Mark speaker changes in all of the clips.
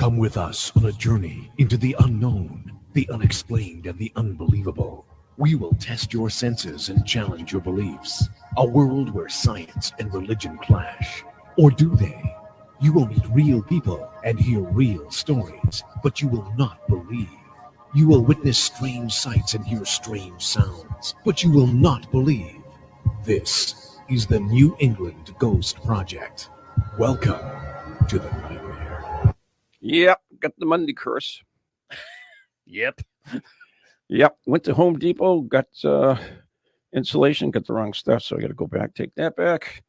Speaker 1: Come with us on a journey into the unknown, the unexplained, and the unbelievable. We will test your senses and challenge your beliefs. A world where science and religion clash. Or do they? You will meet real people and hear real stories, but you will not believe. You will witness strange sights and hear strange sounds, but you will not believe. This is the New England Ghost Project. Welcome to the nightmare.
Speaker 2: Yep, got the Monday curse.
Speaker 3: Yep.
Speaker 2: Yep, went to Home Depot, got insulation, got the wrong stuff, so I got to go back, take that back.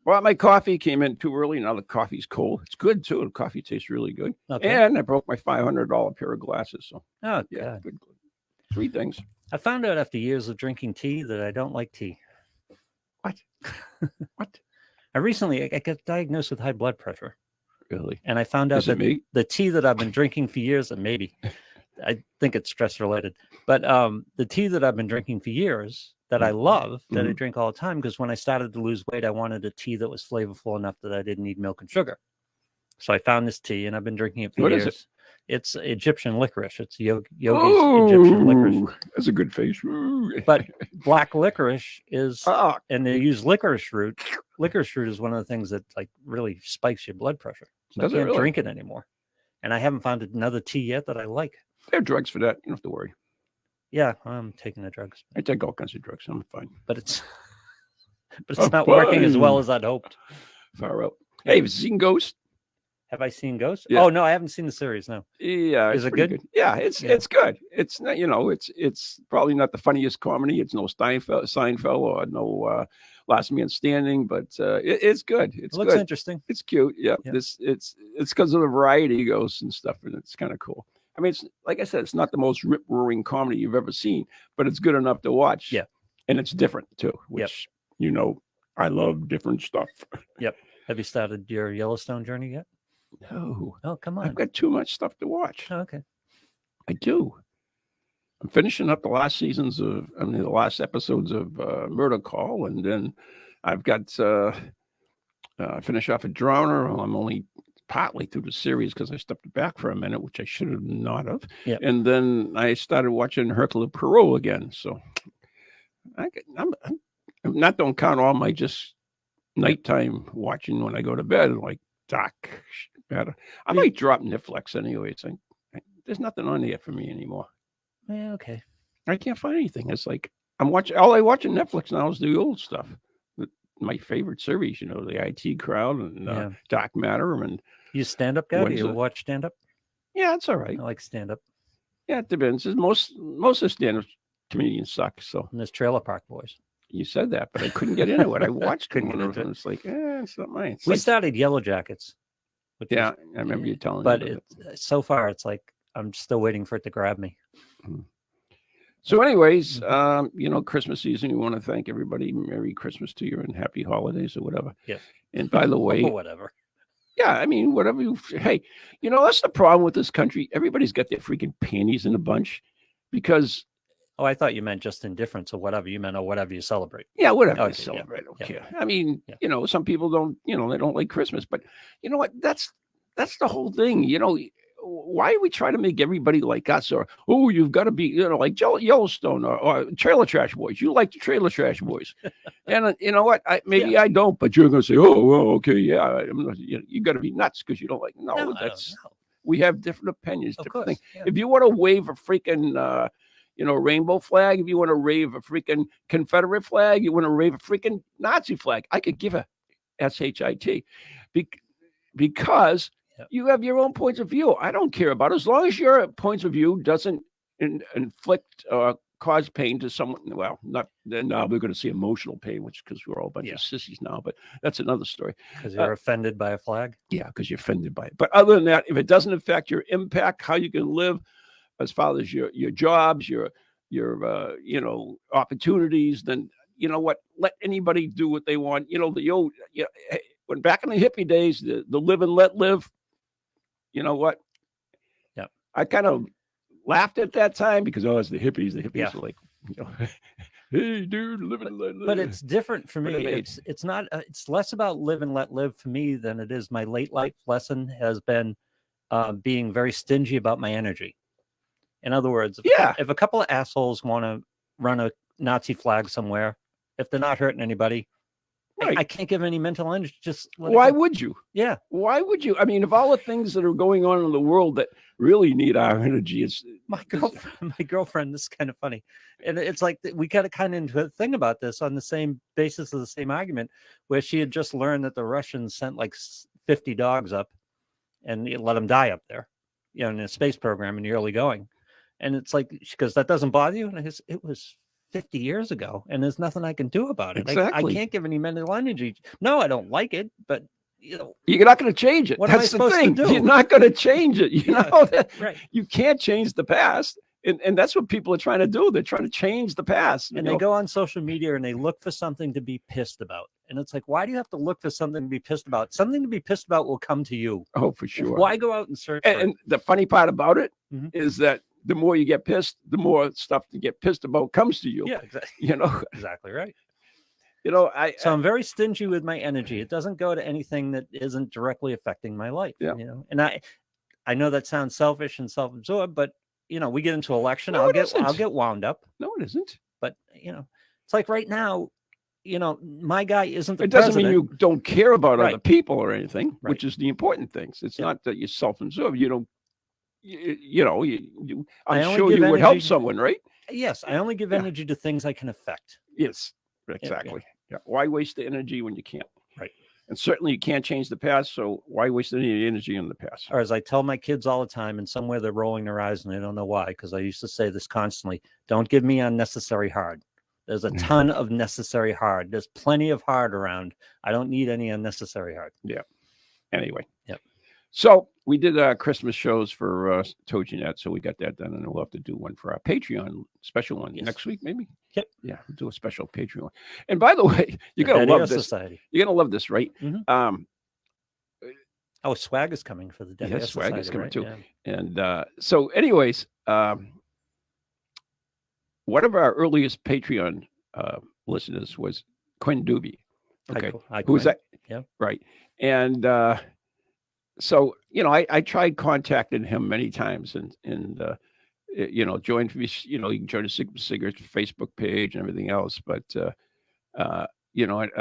Speaker 2: Bought my coffee, came in too early. Now the coffee's cold. It's good too. The coffee tastes really good.
Speaker 3: Okay.
Speaker 2: And I broke my $500 pair of glasses. So
Speaker 3: yeah,
Speaker 2: good. 3 things.
Speaker 3: I found out after years of drinking tea that I don't like tea.
Speaker 2: What? What?
Speaker 3: I recently got diagnosed with high blood pressure.
Speaker 2: Really?
Speaker 3: And I found out that
Speaker 2: me?
Speaker 3: the tea that I've been drinking for years, and maybe I think it's stress related, but the tea that I've been drinking for years that I love, that I drink all the time, because when I started to lose weight, I wanted a tea that was flavorful enough that I didn't need milk and sugar. So I found this tea, and I've been drinking it for years.
Speaker 2: What is it?
Speaker 3: It's Egyptian licorice. It's Yogi's Egyptian licorice.
Speaker 2: That's a good face. Ooh.
Speaker 3: But black licorice is, and they use licorice root. Licorice root is one of the things that like really spikes your blood pressure. So I can't drink it anymore. And I haven't found another tea yet that I like.
Speaker 2: They have drugs for that. You don't have to worry.
Speaker 3: Yeah, I'm taking the drugs.
Speaker 2: I take all kinds of drugs. I'm fine.
Speaker 3: But it's not working as well as I'd hoped.
Speaker 2: Far out. Hey, have you seen Ghost?
Speaker 3: Have I seen Ghost?
Speaker 2: Yeah.
Speaker 3: Oh no, I haven't seen the series. No.
Speaker 2: Yeah,
Speaker 3: is it good?
Speaker 2: Yeah, it's good. It's not, it's probably not the funniest comedy. It's no Seinfeld or no Last Man Standing, but it's good. It
Speaker 3: looks interesting.
Speaker 2: It's cute. Yeah. It's because of the variety ghosts and stuff, and it's kind of cool. I mean, it's like I said, it's not the most rip-roaring comedy you've ever seen, but it's good enough to watch.
Speaker 3: Yeah.
Speaker 2: And it's different too, which I love different stuff.
Speaker 3: Yep. Have you started your Yellowstone journey yet?
Speaker 2: No.
Speaker 3: Oh, come on.
Speaker 2: I've got too much stuff to watch.
Speaker 3: Oh, okay.
Speaker 2: I do. I'm finishing up the last episodes of Murder Call, and then I've got finish off a Drowner. Well, I'm only partly through the series because I stepped back for a minute, which I should have not have.
Speaker 3: Yep.
Speaker 2: And then I started watching Hercule Poirot again. So I'm not don't count all my just nighttime watching when I go to bed, like Doc. I might drop Netflix anyway. It's like there's nothing on there for me anymore.
Speaker 3: Yeah, okay.
Speaker 2: I can't find anything. It's like all I watch on Netflix now is the old stuff. My favorite series, the IT Crowd and Doc Matter. And
Speaker 3: you stand-up guy? Do you watch stand-up?
Speaker 2: Yeah, it's all right.
Speaker 3: I like stand-up.
Speaker 2: Yeah, it depends. Most of the stand-up comedians suck. So
Speaker 3: and there's Trailer Park Boys.
Speaker 2: You said that, but I couldn't get into it. I watched it. It's like, it's not mine.
Speaker 3: We started Yellow Jackets.
Speaker 2: I remember you telling
Speaker 3: me. But so far, it's like I'm still waiting for it to grab me.
Speaker 2: Mm-hmm. So anyways, Christmas season, we want to thank everybody. Merry Christmas to you and happy holidays or whatever.
Speaker 3: Yeah.
Speaker 2: And by the way,
Speaker 3: whatever.
Speaker 2: Yeah, I mean, whatever hey, that's the problem with this country. Everybody's got their freaking panties in a bunch because.
Speaker 3: Oh, I thought you meant just indifference or whatever. You meant whatever you celebrate.
Speaker 2: Yeah, whatever you celebrate. I don't care. I mean, some people don't, they don't like Christmas, but you know what? That's the whole thing. Why do we try to make everybody like us? Or, you've got to be, like Yellowstone or Trailer Trash Boys. You like the Trailer Trash Boys. And you know what? I don't, but you're going to say, oh, well, okay, yeah. You got to be nuts because you don't like, no we have different opinions, different things. Yeah. If you want to wave a freaking, rainbow flag, if you want to wave a freaking Confederate flag, you want to wave a freaking Nazi flag, I could give a SHIT because you have your own points of view. I don't care about it. As long as your points of view doesn't inflict or cause pain to someone. Well, not then now we're going to see emotional pain, which because we're all a bunch of sissies now, but that's another story.
Speaker 3: Because you're offended by a flag?
Speaker 2: Yeah, because you're offended by it. But other than that, if it doesn't affect your impact, how you can live, as far as your jobs, your opportunities, then you know what? Let anybody do what they want. When back in the hippie days, the live and let live. You know what?
Speaker 3: Yeah,
Speaker 2: I kind of laughed at that time because it's the hippies. The hippies are like, hey, dude, live and let live.
Speaker 3: But it's different for me. It's not. It's less about live and let live for me than it is. My late life lesson has been being very stingy about my energy. In other words,
Speaker 2: Yeah.
Speaker 3: if a couple of assholes want to run a Nazi flag somewhere, if they're not hurting anybody,
Speaker 2: Right.
Speaker 3: I can't give any mental energy. Just
Speaker 2: why would you?
Speaker 3: Yeah.
Speaker 2: Why would you? I mean, of all the things that are going on in the world that really need our energy, it's
Speaker 3: my girlfriend. This is kind of funny, and it's like we got kind of into a thing about this on the same basis of the same argument, where she had just learned that the Russians sent like 50 dogs up and let them die up there, in a space program in the early going. And it's like, she goes, that doesn't bother you? And I guess it was 50 years ago, and there's nothing I can do about it.
Speaker 2: Exactly.
Speaker 3: I can't give any mental energy. No, I don't like it, but
Speaker 2: you're not going to change it.
Speaker 3: What
Speaker 2: That's
Speaker 3: am I
Speaker 2: the thing.
Speaker 3: supposed to do?
Speaker 2: You're not going to change it. You know that
Speaker 3: right.
Speaker 2: You can't change the past. And that's what people are trying to do. They're trying to change the past.
Speaker 3: And they go on social media and they look for something to be pissed about. And it's like, why do you have to look for something to be pissed about? Something to be pissed about will come to you.
Speaker 2: Oh, for sure.
Speaker 3: Why go out and search for
Speaker 2: and the funny part about it
Speaker 3: mm-hmm.
Speaker 2: is that the more you get pissed, the more stuff to get pissed about comes to you.
Speaker 3: Yeah, exactly. Exactly right. So I'm very stingy with my energy. It doesn't go to anything that isn't directly affecting my life.
Speaker 2: Yeah.
Speaker 3: And I know that sounds selfish and self-absorbed, but we get into election.
Speaker 2: No,
Speaker 3: I'll get wound up.
Speaker 2: No, it isn't.
Speaker 3: But it's like right now, my guy isn't the
Speaker 2: It doesn't
Speaker 3: president.
Speaker 2: mean you don't care about
Speaker 3: Right.
Speaker 2: other people or anything,
Speaker 3: Right.
Speaker 2: which is the important things. It's not that you're self-absorbed. You don't. I'm sure you would help someone, right?
Speaker 3: Yes, I only give energy to things I can affect.
Speaker 2: Yes, exactly. Yeah. Why waste the energy when you can't?
Speaker 3: Right.
Speaker 2: And certainly you can't change the past, so why waste any energy on the past?
Speaker 3: Or as I tell my kids all the time, and somewhere they're rolling their eyes, and they don't know why, because I used to say this constantly: don't give me unnecessary hard. There's a ton of necessary hard. There's plenty of hard around. I don't need any unnecessary hard.
Speaker 2: Yeah. Anyway.
Speaker 3: Yep.
Speaker 2: So we did Christmas shows for TojiNet, so we got that done, and we'll have to do one for our Patreon special one next week, maybe.
Speaker 3: Yep.
Speaker 2: Yeah, we'll do a special Patreon. And by the way, you're gonna love this.
Speaker 3: Society.
Speaker 2: You're gonna love this, right?
Speaker 3: Mm-hmm. Swag is coming for the Dead
Speaker 2: Yes, swag
Speaker 3: Society,
Speaker 2: is coming
Speaker 3: right?
Speaker 2: too.
Speaker 3: Yeah.
Speaker 2: And so, anyways, one of our earliest Patreon listeners was Quinn Doobie. Okay, who's that?
Speaker 3: Yeah,
Speaker 2: right. And so I tried contacting him many times, and joined me. You can join the Sigma Cigarettes Facebook page and everything else, but I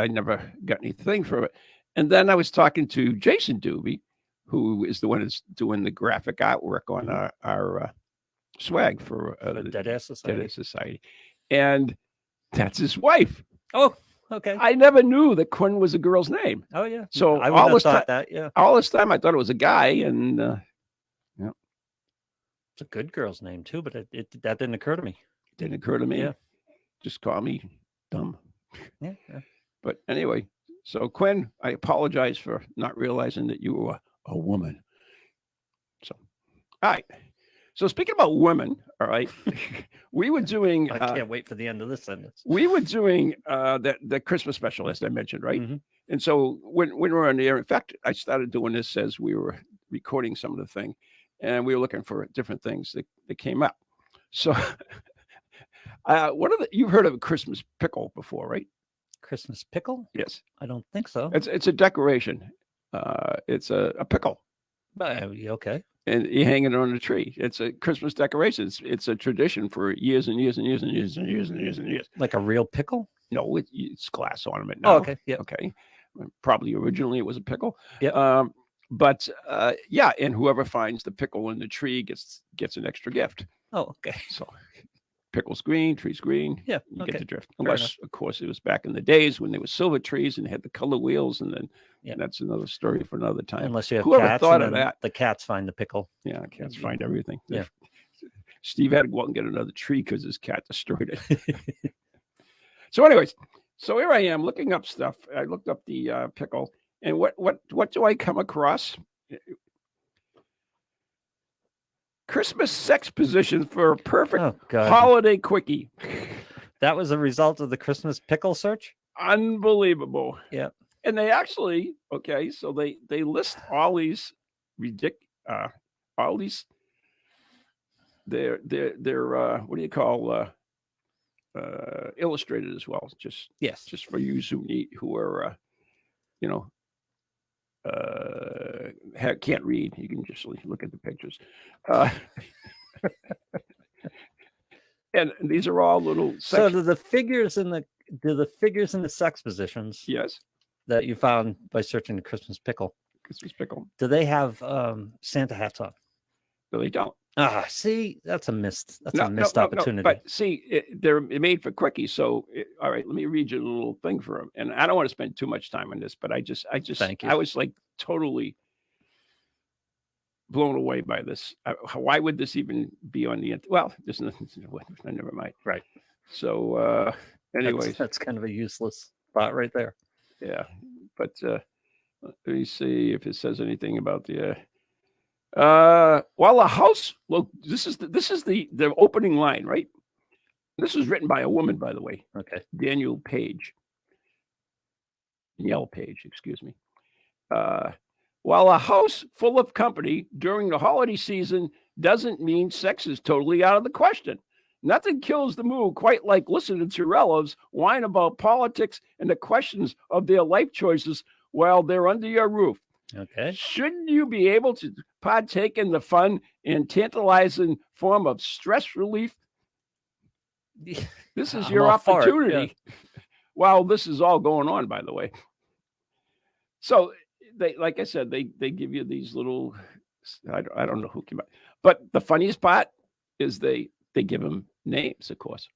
Speaker 2: never got anything from it. And then I was talking to Jason Doobie, who is the one that's doing the graphic artwork on our swag for the
Speaker 3: Dead Ass
Speaker 2: Society. And that's his wife.
Speaker 3: Oh, okay.
Speaker 2: I never knew that Quinn was a girl's name.
Speaker 3: Oh, yeah.
Speaker 2: So
Speaker 3: I would have thought that, yeah.
Speaker 2: All this time I thought it was a guy, and
Speaker 3: it's a good girl's name too, but that didn't occur to me.
Speaker 2: Didn't occur to me.
Speaker 3: Yeah.
Speaker 2: Just call me dumb.
Speaker 3: Yeah.
Speaker 2: But anyway, so Quinn, I apologize for not realizing that you were a woman. So, all right. So speaking about women, all right, we were doing.
Speaker 3: I can't wait for the end of this sentence.
Speaker 2: We were doing the Christmas special, as I mentioned, right? Mm-hmm. And so when we were on the air, in fact, I started doing this as we were recording some of the thing, and we were looking for different things that came up. So, you've heard of a Christmas pickle before, right?
Speaker 3: Christmas pickle?
Speaker 2: Yes.
Speaker 3: I don't think so.
Speaker 2: It's a decoration. It's a pickle.
Speaker 3: Okay.
Speaker 2: And you hang it on a tree. It's a Christmas decoration. It's a tradition for years and years and years and years and years and years and years.
Speaker 3: Like a real pickle?
Speaker 2: No, it's glass ornament now.
Speaker 3: Oh, okay. Yeah.
Speaker 2: Okay. Probably originally it was a pickle.
Speaker 3: Yeah.
Speaker 2: But and whoever finds the pickle in the tree gets an extra gift.
Speaker 3: Oh, okay.
Speaker 2: So pickle's green, tree's green.
Speaker 3: Yeah.
Speaker 2: You get the drift. Unless, of course, it was back in the days when there were silver trees and had the color wheels, and then that's another story for another time.
Speaker 3: Unless you have
Speaker 2: whoever
Speaker 3: cats,
Speaker 2: thought of that.
Speaker 3: The cats find the pickle.
Speaker 2: Yeah, cats find everything.
Speaker 3: Yeah.
Speaker 2: Steve had to go out and get another tree because his cat destroyed it. So, anyways, here I am looking up stuff. I looked up the pickle, and what do I come across? Christmas sex positions for a perfect holiday quickie.
Speaker 3: That was a result of the Christmas pickle search?
Speaker 2: Unbelievable.
Speaker 3: Yeah.
Speaker 2: And they actually, so they list all these all these they're what do you call illustrated as well. Just for you who are can't read. You can just look at the pictures. And these are all little sections.
Speaker 3: So do the figures in the sex positions
Speaker 2: Yes.
Speaker 3: that you found by searching the Christmas pickle, do they have Santa hats on?
Speaker 2: No, they don't.
Speaker 3: See, that's a missed opportunity.
Speaker 2: No, but see, they're made for quickies. So, all right, let me read you a little thing for them. And I don't want to spend too much time on this, but I was like totally blown away by this. Why would this even be on the internet? Well, there's nothing. Never mind.
Speaker 3: Right.
Speaker 2: So, anyways,
Speaker 3: that's kind of a useless thought right there.
Speaker 2: Yeah, but let me see if it says anything about the. While a house, well, this is the opening line, right? This was written by a woman, by the way.
Speaker 3: Okay.
Speaker 2: Danielle Page, excuse me. While a house full of company during the holiday season doesn't mean sex is totally out of the question. Nothing kills the mood quite like listening to relatives whine about politics and the questions of their life choices while they're under your roof.
Speaker 3: Okay.
Speaker 2: Shouldn't you be able to partake in the fun and tantalizing form of stress relief? This is your opportunity. Yeah. While this is all going on, by the way. So they, like I said, they give you these little, I don't know who came up, but the funniest part is they give them names, of course.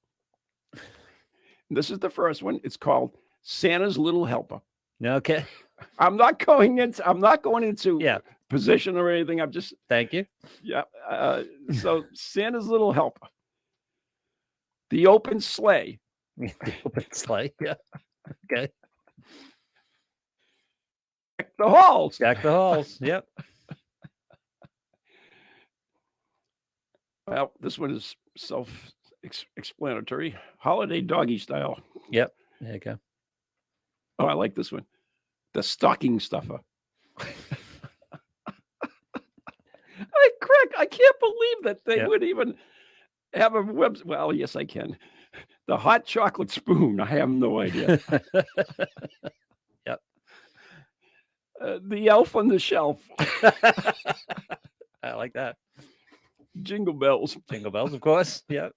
Speaker 2: This is the first one. It's called Santa's Little Helper.
Speaker 3: Okay.
Speaker 2: I'm not going into position or anything. I'm just
Speaker 3: thank you.
Speaker 2: Yeah. So Santa's Little Helper. The open sleigh.
Speaker 3: The open sleigh. Yeah. Okay.
Speaker 2: Deck the halls.
Speaker 3: Deck the halls. Yep.
Speaker 2: Well, this one is self-explanatory. Holiday doggy style.
Speaker 3: Yep. There you go.
Speaker 2: Oh, I like this one. The stocking stuffer. I can't believe that they would even have a website. Well, yes, I can. The hot chocolate spoon. I have no idea.
Speaker 3: Yep.
Speaker 2: The elf on the shelf.
Speaker 3: I like that.
Speaker 2: Jingle bells.
Speaker 3: Jingle bells, of course. Yep.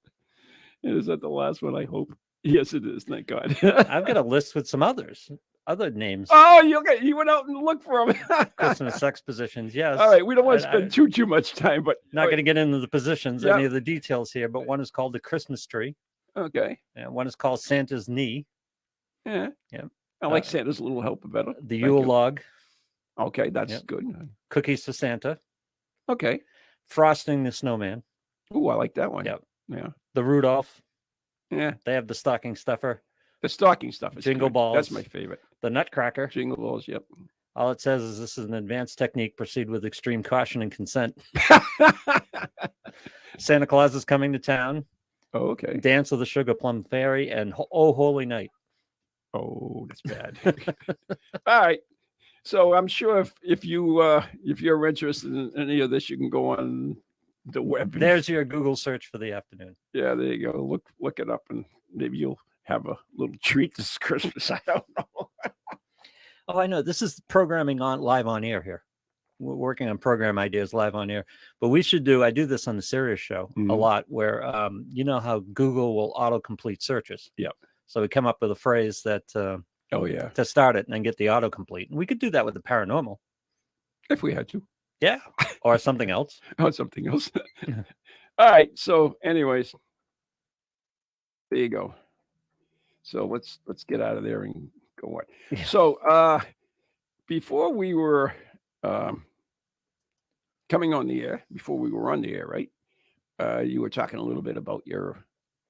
Speaker 2: Is that the last one? I hope. Yes, it is. Thank God.
Speaker 3: I've got a list with some other names.
Speaker 2: Oh, you went out and looked for them.
Speaker 3: Christmas sex positions, yes.
Speaker 2: All right, we don't want to spend too much time, but
Speaker 3: not going to get into the positions, any of the details here. But one is called the Christmas tree.
Speaker 2: Okay.
Speaker 3: And one is called Santa's knee.
Speaker 2: Yeah. Yeah. I like Santa's Little Helper better.
Speaker 3: The Yule log.
Speaker 2: Okay, that's good.
Speaker 3: Cookies for Santa.
Speaker 2: Okay.
Speaker 3: Frosting the snowman.
Speaker 2: Oh, I like that one.
Speaker 3: Yep.
Speaker 2: Yeah.
Speaker 3: The Rudolph.
Speaker 2: Yeah.
Speaker 3: They have the stocking stuffer.
Speaker 2: The stocking stuffer.
Speaker 3: Jingle balls.
Speaker 2: That's my favorite.
Speaker 3: The Nutcracker.
Speaker 2: Jingle balls. Yep.
Speaker 3: All it says is this is an advanced technique. Proceed with extreme caution and consent. Santa Claus is coming to town.
Speaker 2: Oh, okay.
Speaker 3: Dance of the Sugar Plum Fairy and Oh Holy Night.
Speaker 2: Oh, that's bad. All right. So I'm sure if you're interested in any of this, you can go on the web.
Speaker 3: There's your Google search for the afternoon.
Speaker 2: Yeah, there you go. Look it up, and maybe you'll have a little treat this Christmas. I don't know.
Speaker 3: Oh, I know. This is programming live on air here. We're working on program ideas live on air, but we should I do this on the Sirius show a lot, where you know how Google will autocomplete searches.
Speaker 2: Yep.
Speaker 3: So we come up with a phrase that to start it and then get the autocomplete. And we could do that with the paranormal
Speaker 2: if we had to.
Speaker 3: Yeah. Or something else.
Speaker 2: Or something else. All right. So anyways, there you go. So let's get out of there and go on. Yeah. So before we were coming on the air, before we were on the air, right? You were talking a little bit about your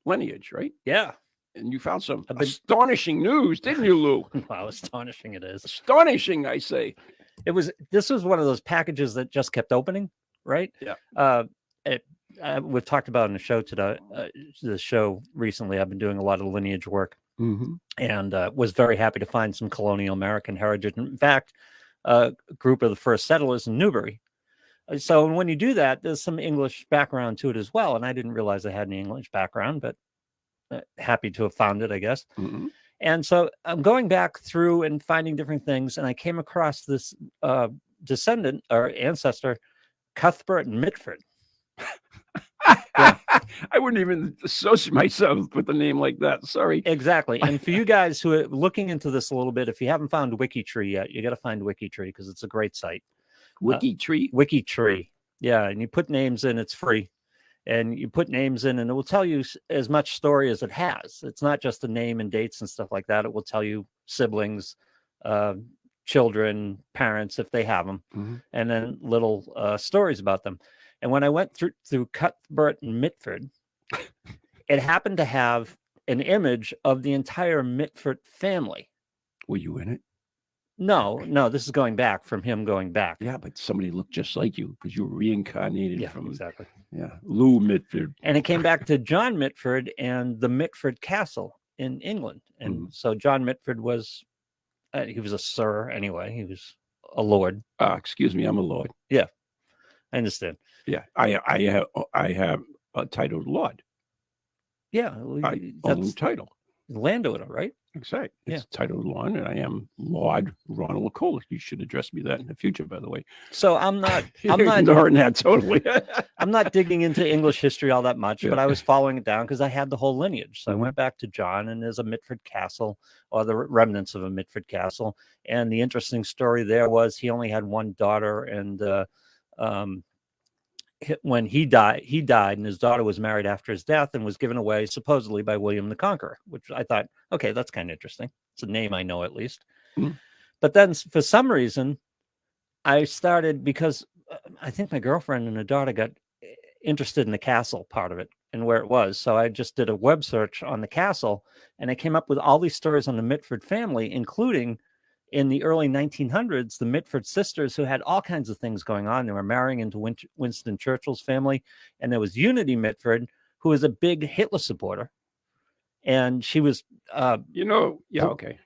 Speaker 2: lineage, right?
Speaker 3: Yeah.
Speaker 2: And you found some astonishing news, didn't you, Lou?
Speaker 3: Wow, astonishing it is.
Speaker 2: Astonishing, I say.
Speaker 3: This was one of those packages that just kept opening, right?
Speaker 2: Yeah.
Speaker 3: We've talked about in the show today, the show recently. I've been doing a lot of lineage work, and was very happy to find some colonial American heritage. In fact, a group of the first settlers in Newbury. So when you do that, there's some English background to it as well. And I didn't realize I had any English background, but happy to have found it, I guess. And so I'm going back through and finding different things, and I came across this descendant or ancestor, Cuthbert Mitford.
Speaker 2: Yeah. I wouldn't even associate myself with a name like that. Sorry.
Speaker 3: Exactly. And for you guys who are looking into this a little bit, if you haven't found WikiTree yet, you got to find WikiTree because it's a great site.
Speaker 2: WikiTree?
Speaker 3: WikiTree. Yeah. And you put names in, it's free. And you put names in, and it will tell you as much story as it has. It's not just a name and dates and stuff like that. It will tell you siblings, children, parents, if they have them, and then little stories about them. And when I went through Cuthbert Mitford, it happened to have an image of the entire Mitford family.
Speaker 2: Were you in it?
Speaker 3: No, this is going back from him going back.
Speaker 2: Yeah, but somebody looked just like you because you were reincarnated from
Speaker 3: exactly.
Speaker 2: Yeah, Lou Mitford.
Speaker 3: And it came back to John Mitford and the Mitford Castle in England. And so John Mitford was, he was a sir anyway. He was a lord.
Speaker 2: Excuse me, I'm a lord.
Speaker 3: Yeah, I understand.
Speaker 2: Yeah, I have a titled lord.
Speaker 3: Yeah,
Speaker 2: own title.
Speaker 3: Landowner, right?
Speaker 2: Exactly. It's titled Lord, and I am Lord Ronald Kolek. You should address me that in the future, by the way.
Speaker 3: So I'm not
Speaker 2: ignoring that totally.
Speaker 3: I'm not digging into English history all that much, but I was following it down because I had the whole lineage. So I went back to John, and there's a Mitford Castle, or the remnants of a Mitford Castle. And the interesting story there was he only had one daughter, and when he died, and his daughter was married after his death and was given away supposedly by William the Conqueror, which I thought, okay, that's kind of interesting. It's a name I know at least. But then for some reason, I started, because I think my girlfriend and her daughter got interested in the castle part of it and where it was. So I just did a web search on the castle, and I came up with all these stories on the Mitford family, including in the early 1900s, the Mitford sisters, who had all kinds of things going on. They were marrying into Winston Churchill's family. And there was Unity Mitford, who was a big Hitler supporter. And she was,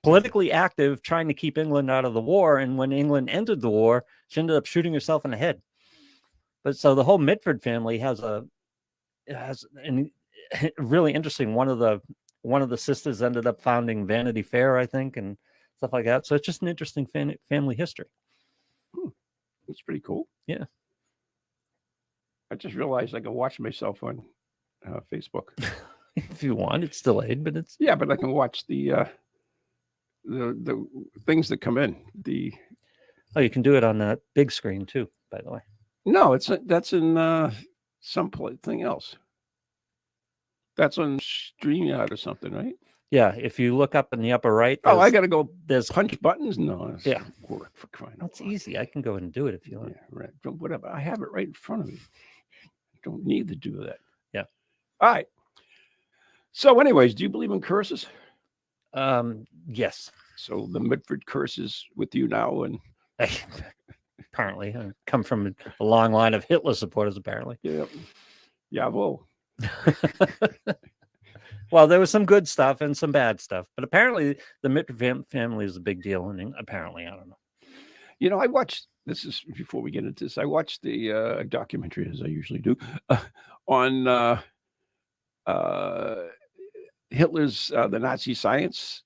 Speaker 3: politically active, trying to keep England out of the war. And when England entered the war, she ended up shooting herself in the head. But so the whole Mitford family has really interesting. One of the sisters ended up founding Vanity Fair, I think, and stuff like that. So it's just an interesting family history.
Speaker 2: That's pretty cool.
Speaker 3: Yeah.
Speaker 2: I just realized I can watch myself on Facebook.
Speaker 3: If you want, it's delayed, but it's...
Speaker 2: Yeah, but I can watch the things that come in.
Speaker 3: Oh, you can do it on that big screen too, by the way.
Speaker 2: No, that's in some thing else. That's on StreamYard or something, right?
Speaker 3: Yeah, if you look up in the upper right.
Speaker 2: I got to go.
Speaker 3: There's
Speaker 2: punch buttons. No,
Speaker 3: yeah,
Speaker 2: work for crying out loud.
Speaker 3: It's easy. I can go and do it if you want.
Speaker 2: Yeah, right. Whatever. I have it right in front of me. Don't need to do that.
Speaker 3: Yeah.
Speaker 2: All right. So, anyways, do you believe in curses?
Speaker 3: Yes.
Speaker 2: So the Mitford curse is with you now, and
Speaker 3: apparently, I come from a long line of Hitler supporters. Apparently.
Speaker 2: Yeah. Yeah. Well.
Speaker 3: Well, there was some good stuff and some bad stuff, but apparently the Mitford family is a big deal. And apparently, I don't know.
Speaker 2: I watched, this is before we get into this, I watched the documentary, as I usually do, on Hitler's, the Nazi science.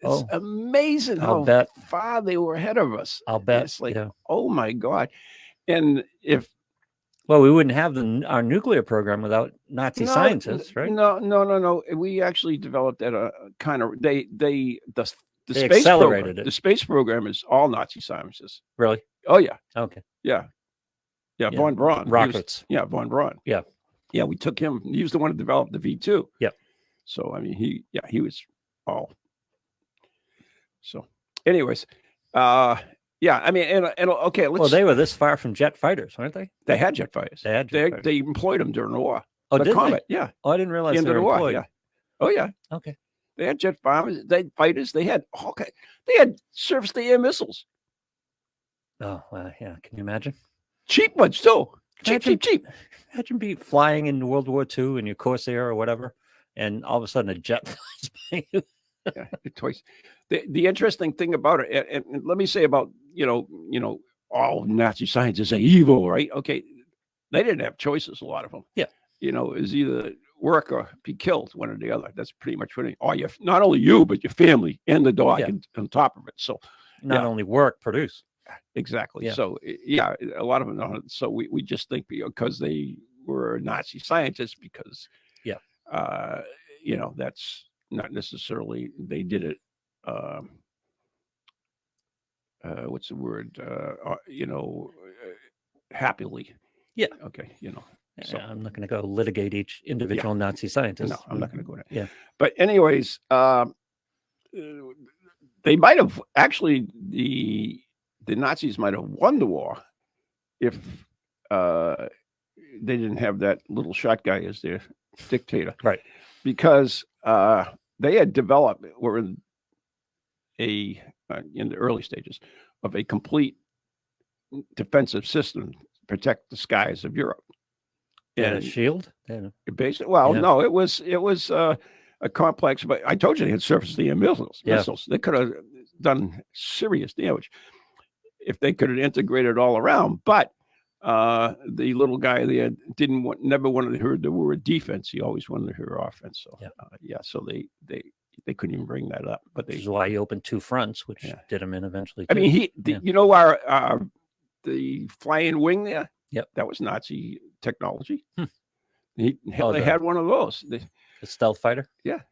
Speaker 2: It's amazing how far they were ahead of us.
Speaker 3: I'll bet.
Speaker 2: It's like, oh my God. And
Speaker 3: well, we wouldn't have our nuclear program without Nazi scientists, right?
Speaker 2: No. We actually developed at a kind of the space
Speaker 3: accelerated
Speaker 2: program.
Speaker 3: it.
Speaker 2: The space program is all Nazi scientists.
Speaker 3: Really?
Speaker 2: Oh yeah.
Speaker 3: Okay.
Speaker 2: Yeah. Von Braun.
Speaker 3: Rockets.
Speaker 2: Von Braun.
Speaker 3: Yeah.
Speaker 2: Yeah. We took him. He was the one who developed the V2.
Speaker 3: Yeah.
Speaker 2: So I mean, he was all. So, anyways, yeah, I mean, and okay, let's.
Speaker 3: Well, they were this far from jet fighters, weren't they?
Speaker 2: They had jet fighters. They employed them during the war.
Speaker 3: Oh, did
Speaker 2: Comet,
Speaker 3: they?
Speaker 2: Yeah.
Speaker 3: Oh, I didn't realize they were employed.
Speaker 2: Yeah. Oh, yeah.
Speaker 3: Okay.
Speaker 2: They had jet bombers. They had fighters. They had They had surface-to-air missiles.
Speaker 3: Oh, yeah. Can you imagine?
Speaker 2: Cheap ones too. Cheap.
Speaker 3: Imagine flying in World War II in your Corsair or whatever, and all of a sudden a jet flies by you.
Speaker 2: Yeah, twice. The interesting thing about it, and let me say about all Nazi scientists are evil, right? Okay, they didn't have choices. A lot of them.
Speaker 3: Yeah.
Speaker 2: It was either work or be killed, one or the other. That's pretty much what or not only you, but your family and the dog on top of it. So
Speaker 3: not only work, produce.
Speaker 2: Exactly. Yeah. So yeah, a lot of them don't. So we just think because they were Nazi scientists, because that's not necessarily they did it. What's the word? Happily.
Speaker 3: Yeah.
Speaker 2: Okay.
Speaker 3: So I'm not going to go litigate each individual Nazi scientist.
Speaker 2: No, I'm not going to go there.
Speaker 3: Yeah.
Speaker 2: But anyways, they might have actually the Nazis might have won the war if they didn't have that little shot guy as their dictator,
Speaker 3: right?
Speaker 2: Because they had developed in the early stages of a complete defensive system to protect the skies of Europe.
Speaker 3: And a shield?
Speaker 2: Basically, no, it was a complex. But I told you they had surface-to-air missiles. They could have done serious damage if they could have integrated all around. But the little guy there never wanted to hear the word defense. He always wanted to hear offense. So so they couldn't even bring that up. But
Speaker 3: which is why he opened two fronts, which did him in eventually.
Speaker 2: I mean, the flying wing there.
Speaker 3: Yep, that
Speaker 2: was Nazi technology. They had one of those.
Speaker 3: The stealth fighter.
Speaker 2: Yeah.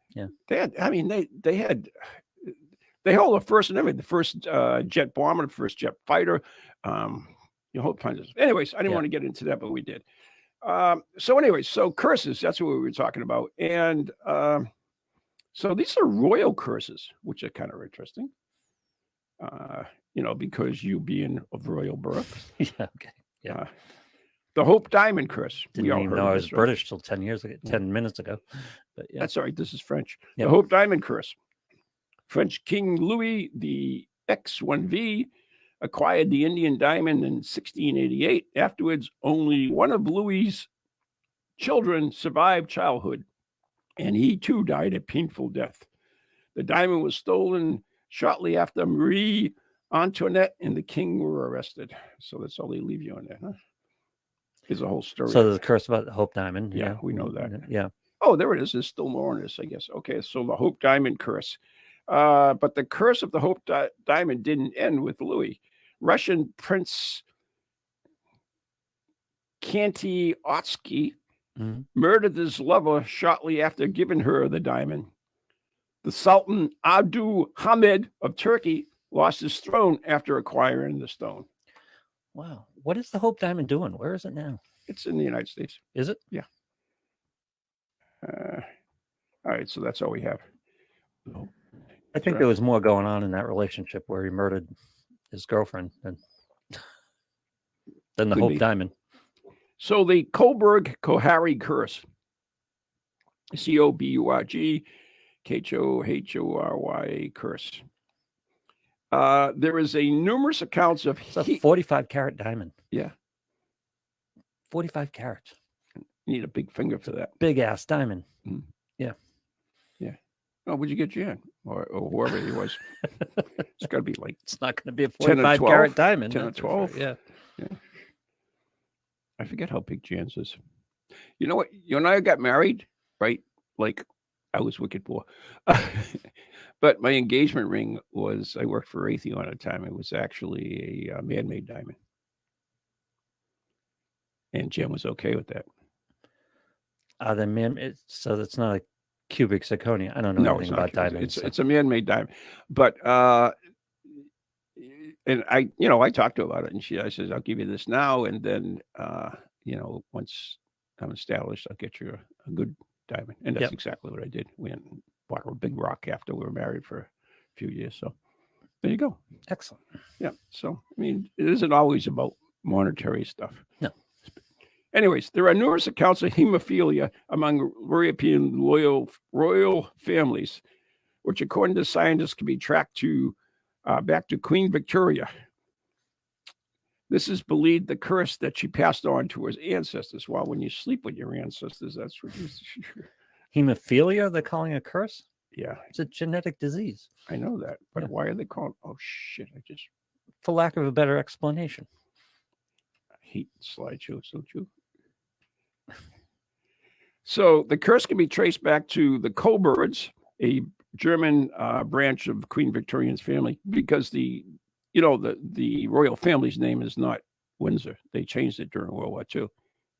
Speaker 2: They had. I mean, they had. They hold the first and everything. The first jet bomber, the first jet fighter. Whole kinds of. Anyways, I didn't want to get into that, but we did. So curses. That's what we were talking about, and so these are royal curses, which are kind of interesting. Because you being of royal birth.
Speaker 3: Okay. Yeah.
Speaker 2: The Hope Diamond curse.
Speaker 3: Didn't even know I was British till 10 minutes ago. But
Speaker 2: that's all right. This is French. Yep. The Hope Diamond curse. French King Louis the X1V acquired the Indian diamond in 1688. Afterwards, only one of Louis's children survived childhood, and he too died a painful death. The diamond was stolen shortly after Marie Antoinette and the king were arrested. So that's all they leave you on there, huh? There's a whole story.
Speaker 3: So there's a curse about the Hope Diamond.
Speaker 2: Yeah, we know that.
Speaker 3: Yeah.
Speaker 2: Oh, there it is. There's still more on this, I guess. Okay, so the Hope Diamond curse. But the curse of the Hope Diamond didn't end with Louis. Russian Prince Kantiotsky murdered his lover shortly after giving her the diamond. The Sultan Abdul Hamid of Turkey lost his throne after acquiring the stone.
Speaker 3: Wow. What is the Hope Diamond doing? Where is it now?
Speaker 2: It's in the United States.
Speaker 3: Is it?
Speaker 2: Yeah. All right. So that's all we have.
Speaker 3: I think there was more going on in that relationship where he murdered his girlfriend than the Hope Diamond.
Speaker 2: So the Coburg-Kohari curse. Coburg, Khohory curse. There is a numerous accounts of
Speaker 3: it's a 45 carat diamond.
Speaker 2: Yeah.
Speaker 3: 45 carats.
Speaker 2: You need a big finger for that.
Speaker 3: Big ass diamond.
Speaker 2: Mm-hmm.
Speaker 3: Yeah.
Speaker 2: Yeah. Oh, would you get Jan or whoever he was? It's got to be like.
Speaker 3: It's not going to be a 45 carat diamond.
Speaker 2: 10 or 12.
Speaker 3: Yeah.
Speaker 2: I forget how big Jan's is. You know what? You and I got married, right? Like I was wicked poor. But my engagement ring was, I worked for Raytheon at the time. It was actually a man-made diamond. And Jim was okay with that.
Speaker 3: So that's not a cubic zirconia. I don't know anything about diamonds.
Speaker 2: It's a man-made diamond. But, and I talked to her about it, and I says, I'll give you this now. And then, once I'm established, I'll get you a good diamond. And that's exactly what I did. We went and bought a big rock after we were married for a few years. So there you go.
Speaker 3: Excellent.
Speaker 2: Yeah. So, I mean, it isn't always about monetary stuff.
Speaker 3: No.
Speaker 2: Anyways, there are numerous accounts of hemophilia among European royal families, which, according to scientists, can be tracked to back to Queen Victoria. This is believed the curse that she passed on to her ancestors. Well, when you sleep with your ancestors, that's what you.
Speaker 3: Hemophilia, they're calling a curse?
Speaker 2: Yeah.
Speaker 3: It's a genetic disease.
Speaker 2: I know that. But why are they calling? Oh, shit.
Speaker 3: For lack of a better explanation.
Speaker 2: I hate slideshows, don't you? So the curse can be traced back to the Coburgs, a German branch of Queen Victoria's family, because the royal family's name is not Windsor. They changed it during World War II.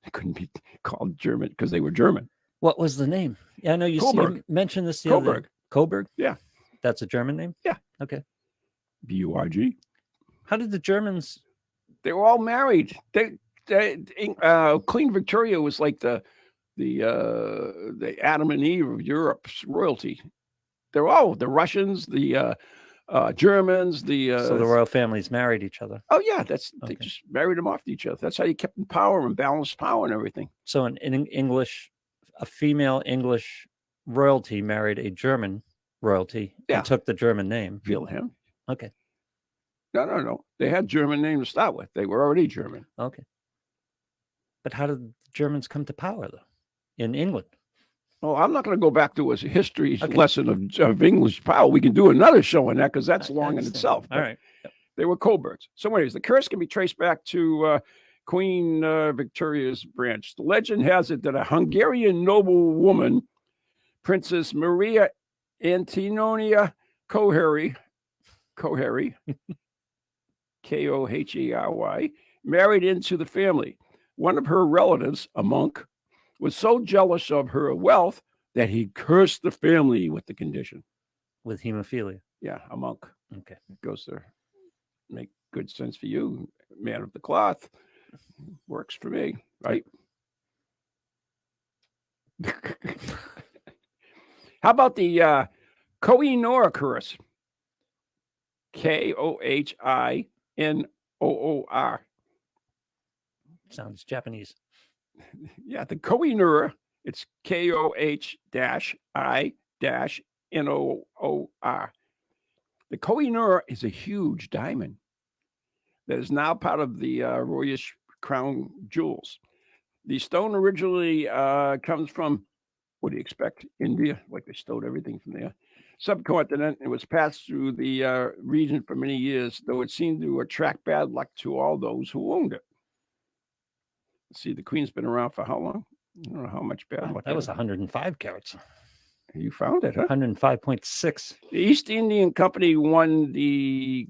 Speaker 2: It couldn't be called German because they were German.
Speaker 3: What was the name? Yeah, I know you mentioned this the other day. Coburg?
Speaker 2: Yeah.
Speaker 3: That's a German name?
Speaker 2: Yeah.
Speaker 3: Okay.
Speaker 2: B-U-R-G.
Speaker 3: How did the Germans...
Speaker 2: They were all married. Queen Victoria was like the Adam and Eve of Europe's royalty. They're all the Russians, the Germans,
Speaker 3: so the royal families married each other.
Speaker 2: Oh yeah, they just married them off each other. That's how you kept in power and balanced power and everything.
Speaker 3: So in English, a female English royalty married a German royalty and took the German name.
Speaker 2: Wilhelm.
Speaker 3: Okay.
Speaker 2: No. They had German name to start with. They were already German.
Speaker 3: Okay. But how did the Germans come to power though in England?
Speaker 2: Oh, I'm not going to go back to a history lesson of English power. We can do another show on that because that's long in itself.
Speaker 3: All right. Yep.
Speaker 2: They were Coburgs. So anyways, the curse can be traced back to Queen Victoria's branch. The legend has it that a Hungarian noblewoman, Princess Maria Antonia Kohary, Kohery, married into the family. One of her relatives, a monk, was so jealous of her wealth that he cursed the family with the condition.
Speaker 3: With hemophilia?
Speaker 2: Yeah, a monk.
Speaker 3: Okay.
Speaker 2: It goes to make good sense for you, man of the cloth. Works for me, right? How about the Kohinoor curse? Kohinoor.
Speaker 3: Sounds Japanese.
Speaker 2: Yeah, the Kohinoor. It's Koh-I-Noor. The Kohinoor is a huge diamond that is now part of the Royish crown jewels. The stone originally comes from, what do you expect, India? Like they stole everything from there. Subcontinent. It was passed through the region for many years, though it seemed to attract bad luck to all those who owned it. See, the Queen's been around for how long? I don't know how much bad luck.
Speaker 3: That was 105 carats.
Speaker 2: You found it, huh?
Speaker 3: 105.6.
Speaker 2: The East Indian Company won the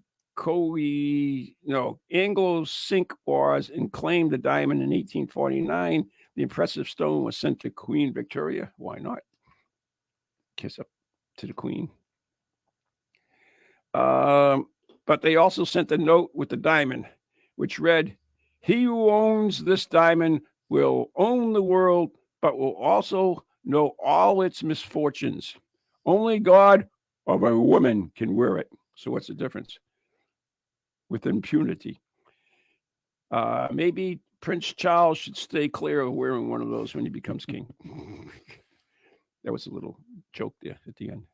Speaker 2: Anglo-Sikh Wars and claimed the diamond in 1849. The impressive stone was sent to Queen Victoria. Why not? Kiss up to the Queen. But they also sent a note with the diamond, which read, "He who owns this diamond will own the world, but will also know all its misfortunes. Only God or a woman can wear it." So what's the difference? With impunity. Maybe Prince Charles should stay clear of wearing one of those when he becomes king. That was a little joke there at the end.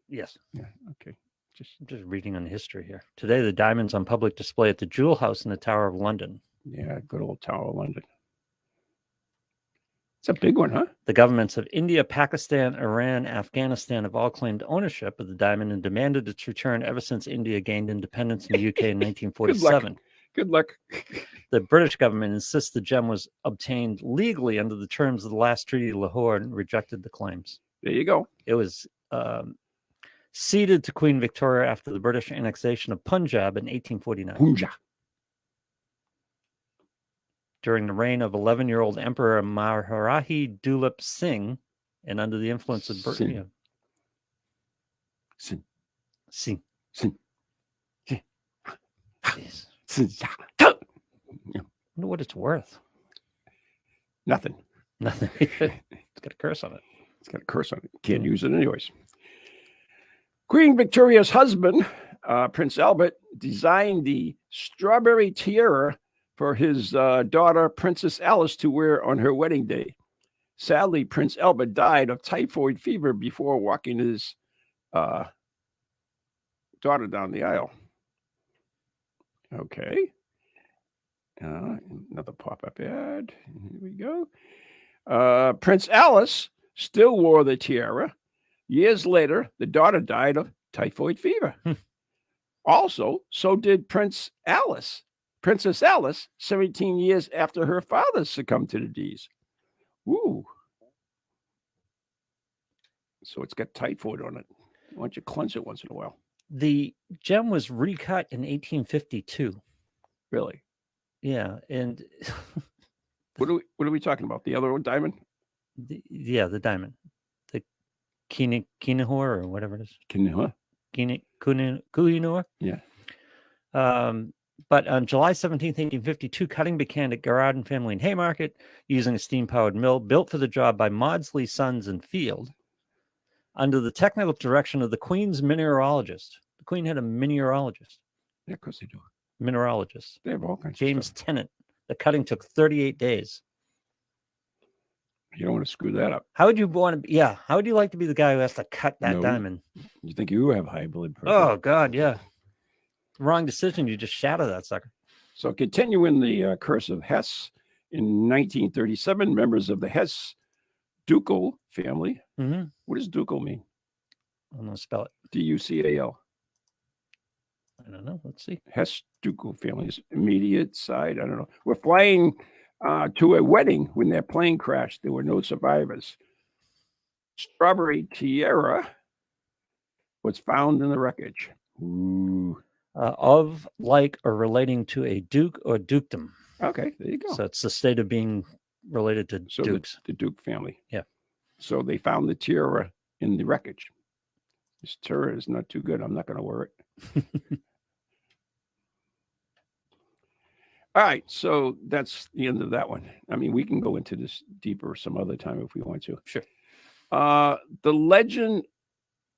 Speaker 3: Yes.
Speaker 2: Yeah. Okay.
Speaker 3: Just reading on history here. Today, the diamond's on public display at the Jewel House in the Tower of London.
Speaker 2: Yeah, good old Tower of London. It's a big one, huh?
Speaker 3: The governments of India, Pakistan, Iran, Afghanistan have all claimed ownership of the diamond and demanded its return ever since India gained independence in the UK in 1947.
Speaker 2: Good luck.
Speaker 3: The British government insists the gem was obtained legally under the terms of the last Treaty of Lahore and rejected the claims.
Speaker 2: There you go.
Speaker 3: It was ceded to Queen Victoria after the British annexation of Punjab in 1849.
Speaker 2: Punjab.
Speaker 3: During the reign of 11-year-old Emperor Maharaji Dulip Singh, and under the influence of Britain.
Speaker 2: Sing.
Speaker 3: I wonder what it's worth.
Speaker 2: Nothing.
Speaker 3: It's got a curse on it.
Speaker 2: It's got a curse on it. Can't use it anyways. Queen Victoria's husband, Prince Albert, designed the strawberry tiara for his daughter, Princess Alice, to wear on her wedding day. Sadly, Prince Albert died of typhoid fever before walking his daughter down the aisle. Okay. Another pop-up ad. Here we go. Prince Alice still wore the tiara. Years later, the daughter died of typhoid fever. Also, so did Princess Alice, 17 years after her father succumbed to the disease. Ooh. So it's got typhoid on it. Why don't you cleanse it once in a while?
Speaker 3: The gem was recut in 1852.
Speaker 2: Really?
Speaker 3: Yeah, and
Speaker 2: what are we talking about? The other diamond?
Speaker 3: The diamond, the Kinehor or whatever it is.
Speaker 2: Kinehor?
Speaker 3: Kohinoor.
Speaker 2: Yeah.
Speaker 3: But on July 17th, 1852, cutting began at Garrardin family in Haymarket using a steam-powered mill built for the job by Maudsley Sons and Field under the technical direction of the Queen's mineralogist. The Queen had a mineralogist.
Speaker 2: Yeah, of course they do.
Speaker 3: Mineralogist.
Speaker 2: They have all kinds
Speaker 3: James
Speaker 2: of stuff.
Speaker 3: Tennant. The cutting took 38 days.
Speaker 2: You don't want to screw that up.
Speaker 3: How would you want to? Yeah. How would you like to be the guy who has to cut that diamond?
Speaker 2: You think you have high blood pressure?
Speaker 3: Oh God, yeah. Wrong decision. You just shatter that sucker.
Speaker 2: So, continuing the curse of Hesse, in 1937, members of the Hesse ducal family.
Speaker 3: Mm-hmm.
Speaker 2: What does ducal mean?
Speaker 3: I'm gonna spell it.
Speaker 2: D-U-C-A-L.
Speaker 3: I don't know. Let's see.
Speaker 2: Hesse ducal family's immediate side. I don't know. We're flying to a wedding when their plane crashed. There were no survivors. Strawberry tiara was found in the wreckage. Ooh.
Speaker 3: Of, like, or relating to a duke or dukedom.
Speaker 2: Okay, there you go.
Speaker 3: So it's the state of being related to dukes.
Speaker 2: The Duke family.
Speaker 3: Yeah.
Speaker 2: So they found the tiara in the wreckage. This tiara is not too good. I'm not going to wear it. All right, so that's the end of that one. I mean, we can go into this deeper some other time if we want to.
Speaker 3: Sure.
Speaker 2: The legend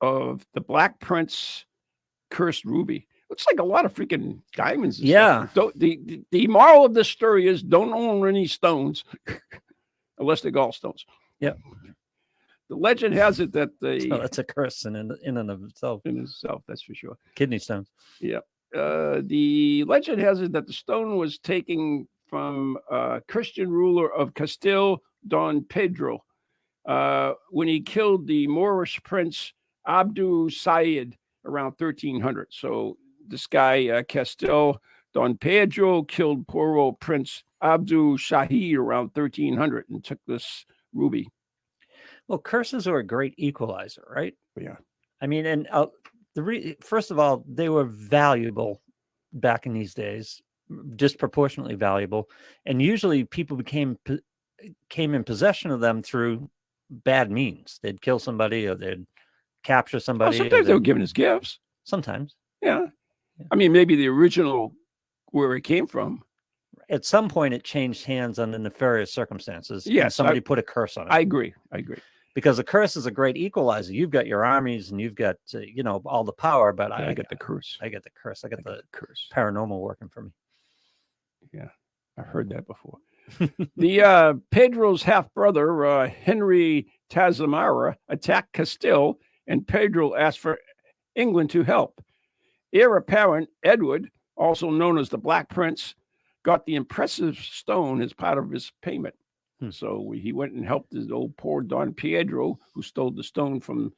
Speaker 2: of the Black Prince cursed ruby. Looks like a lot of freaking diamonds.
Speaker 3: Yeah.
Speaker 2: The moral of this story is don't own any stones unless they're gallstones.
Speaker 3: Yeah.
Speaker 2: The legend has it that
Speaker 3: that's a curse in and of itself.
Speaker 2: In itself, that's for sure.
Speaker 3: Kidney stones.
Speaker 2: Yeah. The legend has it that the stone was taken from Christian ruler of Castile, Don Pedro, when he killed the Moorish prince Abdul Said around 1300. So this guy, Castile, Don Pedro, killed poor old Prince Abdul Shahid around 1300 and took this ruby.
Speaker 3: Well, curses are a great equalizer, right?
Speaker 2: Yeah.
Speaker 3: I mean, and first of all, they were valuable back in these days, disproportionately valuable. And usually people came in possession of them through bad means. They'd kill somebody or they'd capture somebody.
Speaker 2: Sometimes they were given as gifts.
Speaker 3: Sometimes.
Speaker 2: Yeah. I mean, maybe the original where it came from.
Speaker 3: At some point, it changed hands under nefarious circumstances.
Speaker 2: Yes.
Speaker 3: Somebody put a curse on it.
Speaker 2: I agree.
Speaker 3: Because a curse is a great equalizer. You've got your armies and you've got, all the power, but
Speaker 2: I get the curse.
Speaker 3: I get the curse. I get the
Speaker 2: curse.
Speaker 3: Paranormal working for me.
Speaker 2: Yeah. I heard that before. The Pedro's half-brother, Henry Tazamara, attacked Castile, and Pedro asked for England to help. Heir apparent Edward, also known as the Black Prince, got the impressive stone as part of his payment. So he went and helped his old poor Don Pedro, who stole the stone from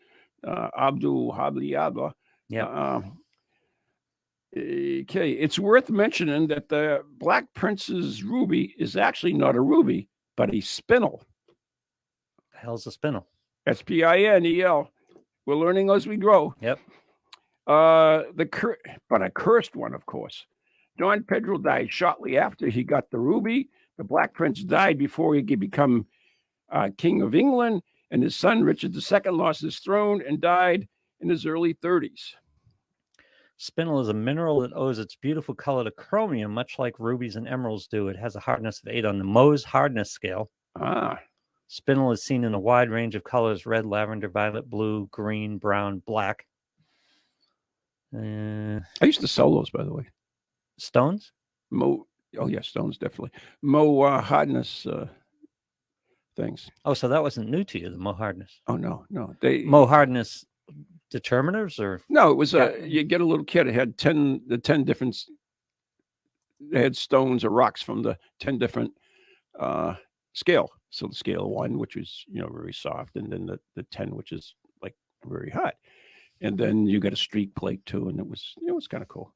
Speaker 2: Abdul Habliaba.
Speaker 3: Yeah.
Speaker 2: Okay, it's worth mentioning that the Black Prince's ruby is actually not a ruby, but a spinel.
Speaker 3: The hell's a spinel?
Speaker 2: S-P-I-N-E-L. We're learning as we grow.
Speaker 3: Yep.
Speaker 2: But a cursed one, of course. Don Pedro died shortly after he got the ruby. The Black Prince died before he could become King of England, and his son Richard II lost his throne and died in his early 30s.
Speaker 3: Spinel is a mineral that owes its beautiful color to chromium, much like rubies and emeralds do. It has a hardness of 8 on the Mohs hardness scale. Spinel is seen in a wide range of colors: red, lavender, violet, blue, green, brown, black.
Speaker 2: I used to sell those, by the way.
Speaker 3: Stones?
Speaker 2: Oh, yeah, stones, definitely. Mohs hardness things.
Speaker 3: Oh, so that wasn't new to you, the Mohs hardness?
Speaker 2: Oh, no.
Speaker 3: Mohs hardness determiners, or?
Speaker 2: No, it was you get a little kit. It had 10 different. They had stones or rocks from the 10 different scale. So the scale 1, which was very soft, and then the 10, which is like very hot, and then you got a streak plate too, and it was kind of cool.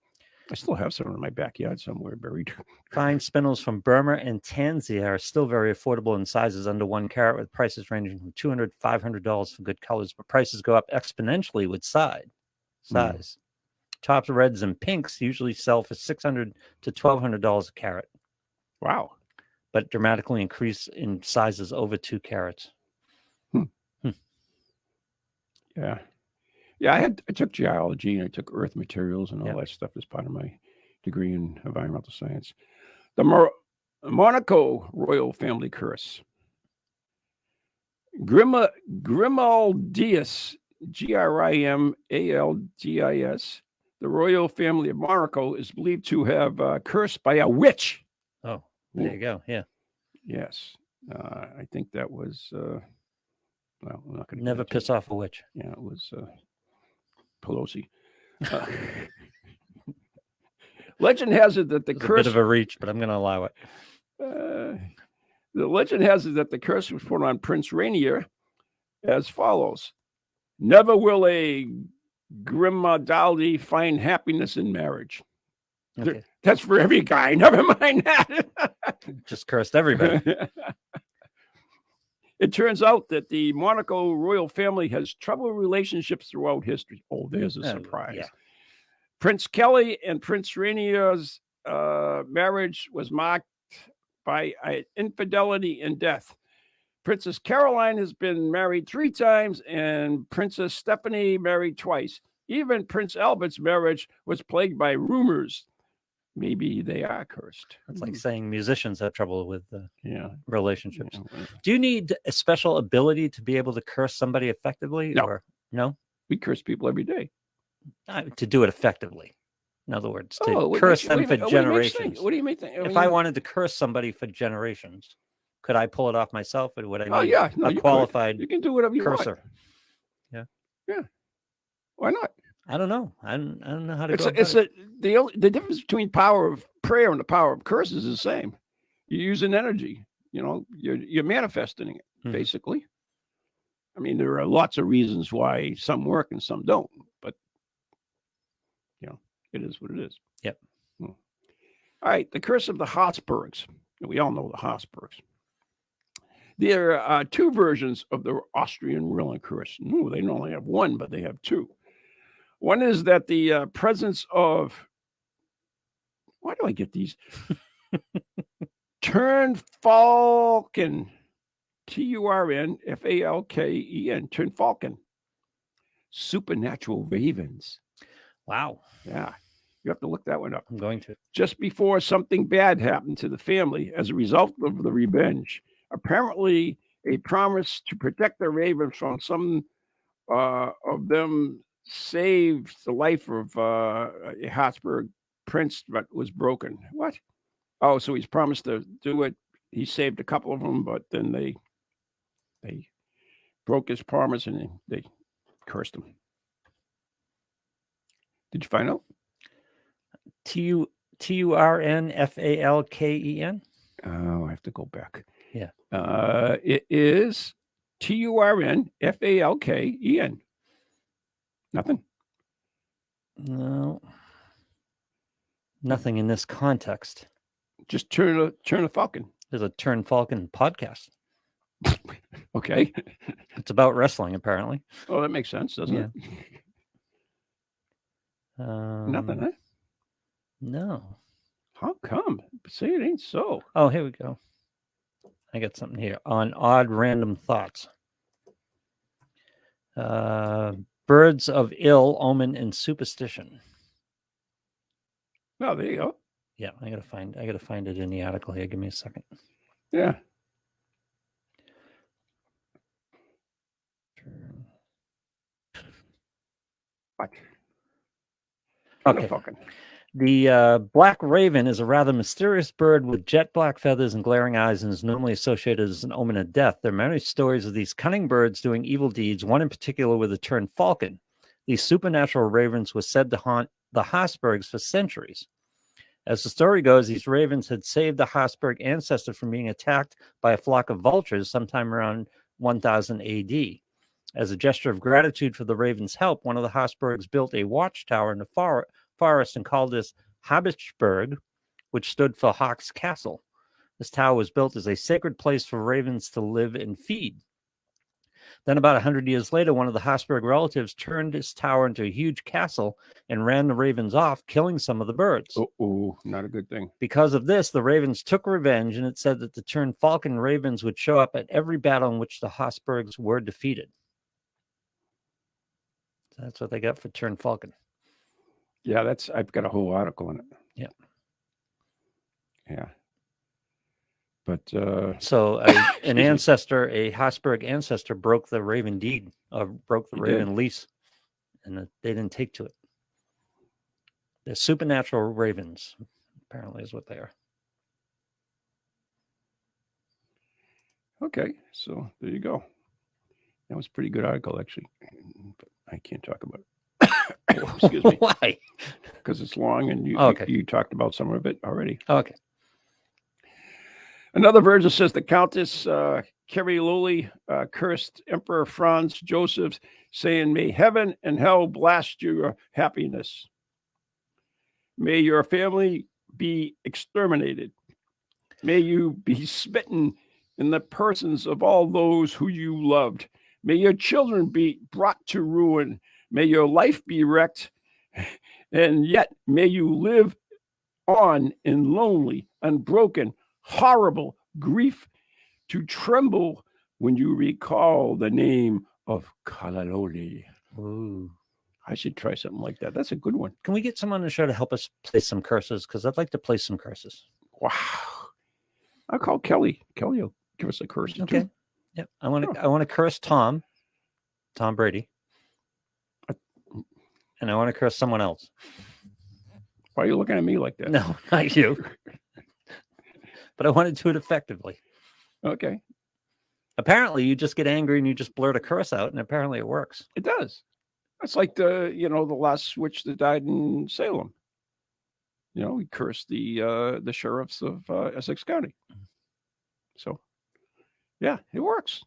Speaker 2: I still have some in my backyard somewhere buried.
Speaker 3: Fine spindles from Burma and Tanzania are still very affordable in sizes under 1 carat, with prices ranging from $200 to $500 for good colors, but prices go up exponentially with size. Top reds and pinks usually sell for $600 to $1,200 a carat.
Speaker 2: Wow.
Speaker 3: But dramatically increase in sizes over 2 carats.
Speaker 2: Yeah. Yeah, I took geology and I took earth materials and all that stuff as part of my degree in environmental science. The Monaco royal family curse. Grimaldius, Grimaldis, the royal family of Monaco, is believed to have cursed by a witch.
Speaker 3: Oh, there you go. Yeah.
Speaker 2: Yes. I think that was, well, I'm not going to
Speaker 3: never piss off a witch.
Speaker 2: Yeah, it was Pelosi. Legend has it that the curse...
Speaker 3: a bit of a reach, but I'm going to allow it.
Speaker 2: The legend has it that the curse was put on Prince Rainier as follows. Never will a Grimaldi find happiness in marriage.
Speaker 3: Okay.
Speaker 2: That's for every guy. Never mind that.
Speaker 3: Just cursed everybody.
Speaker 2: It turns out that the Monaco royal family has troubled relationships throughout history. Oh, there's a surprise. Yeah. Prince Kelly and Prince Rainier's marriage was marked by infidelity and death. Princess Caroline has been married 3 times and Princess Stephanie married twice. Even Prince Albert's marriage was plagued by rumors. Maybe they are cursed.
Speaker 3: It's like saying musicians have trouble with relationships.
Speaker 2: Yeah.
Speaker 3: Do you need a special ability to be able to curse somebody effectively?
Speaker 2: No.
Speaker 3: Or no?
Speaker 2: We curse people every day.
Speaker 3: To do it effectively. In other words, to curse them for generations.
Speaker 2: What do you mean?
Speaker 3: If I wanted to curse somebody for generations, could I pull it off myself, or would I need a qualified
Speaker 2: You can do whatever you
Speaker 3: cursor?
Speaker 2: Want. Yeah. Why not?
Speaker 3: I don't know. I don't know how to go about
Speaker 2: it. The difference between power of prayer and the power of curses is the same. You're using energy. You're manifesting it, basically. I mean, there are lots of reasons why some work and some don't, but it is what it is.
Speaker 3: Yep.
Speaker 2: All right. The curse of the Habsburgs. We all know the Habsburgs. There are 2 versions of the Austrian ruling curse. No, they don't only have one, but they have 2. One is that the presence of, why do I get these? Turnfalken, Turnfalken, Turnfalken, supernatural ravens.
Speaker 3: Wow.
Speaker 2: Yeah. You have to look that one up.
Speaker 3: I'm going to.
Speaker 2: Just before something bad happened to the family as a result of the revenge. Apparently, a promise to protect the ravens from some of them saved the life of a Habsburg prince, but was broken. What? Oh, so he's promised to do it. He saved a couple of them, but then they broke his promise and they cursed him. Did you find out?
Speaker 3: Turnfalken?
Speaker 2: Oh, I have to go back.
Speaker 3: Yeah.
Speaker 2: It is Turnfalken. Nothing?
Speaker 3: No. Nothing in this context.
Speaker 2: Just turn a falcon.
Speaker 3: There's a Turnfalken podcast.
Speaker 2: Okay.
Speaker 3: It's about wrestling, apparently.
Speaker 2: Oh, that makes sense, doesn't it? Nothing, huh?
Speaker 3: No.
Speaker 2: How come? Say it ain't so.
Speaker 3: Oh, here we go. I got something here on odd random thoughts. Birds of ill omen and superstition.
Speaker 2: Oh, there you go.
Speaker 3: Yeah, I gotta find it in the article here. Give me a second.
Speaker 2: Yeah. What?
Speaker 3: Okay. The black raven is a rather mysterious bird with jet black feathers and glaring eyes, and is normally associated as an omen of death. There are many stories of these cunning birds doing evil deeds, one in particular with a Turnfalken. These supernatural ravens were said to haunt the Habsburgs for centuries. As the story goes, these ravens had saved the Habsburg ancestor from being attacked by a flock of vultures sometime around 1000 AD. As a gesture of gratitude for the ravens' help, one of the Habsburgs built a watchtower in the forest and called this Habsburg, which stood for Hawk's Castle. This tower was built as a sacred place for ravens to live and feed. Then about 100 years later, one of the Habsburg relatives turned his tower into a huge castle and ran the ravens off, killing some of the birds.
Speaker 2: Oh, not a good thing.
Speaker 3: Because of this, the ravens took revenge, and it said that the turned falcon ravens would show up at every battle in which the Habsburgs were defeated. So that's what they got for turned falcon.
Speaker 2: Yeah, I've got a whole article on it.
Speaker 3: Yeah.
Speaker 2: Yeah. But
Speaker 3: so an ancestor, a Habsburg ancestor, broke the raven deed, broke the raven lease, and they didn't take to it. They're supernatural ravens, apparently, is what they are.
Speaker 2: Okay, so there you go. That was a pretty good article, actually. But I can't talk about it. Oh, excuse me.
Speaker 3: Why?
Speaker 2: Because it's long, and you talked about some of it already.
Speaker 3: Okay.
Speaker 2: Another version says the Countess Carrie Lully cursed Emperor Franz Joseph, saying, "May heaven and hell blast your happiness. May your family be exterminated. May you be smitten in the persons of all those who you loved. May your children be brought to ruin. May your life be wrecked. And yet may you live on in lonely, unbroken, horrible grief, to tremble when you recall the name of Kalaloli."
Speaker 3: Ooh.
Speaker 2: I should try something like that. That's a good one.
Speaker 3: Can we get someone on the show to help us play some curses? Because I'd like to play some curses.
Speaker 2: Wow. I'll call Kelly. Kelly will give us a curse.
Speaker 3: Okay.
Speaker 2: Too.
Speaker 3: Yep. I want to curse Tom Brady. And I want to curse someone else.
Speaker 2: Why are you looking at me like that?
Speaker 3: No, not you. But I want to do it effectively.
Speaker 2: Okay.
Speaker 3: Apparently, you just get angry and you just blurt a curse out, and apparently it works.
Speaker 2: It does. It's like the last witch that died in Salem. He cursed the sheriffs of Essex County. So, yeah, it works.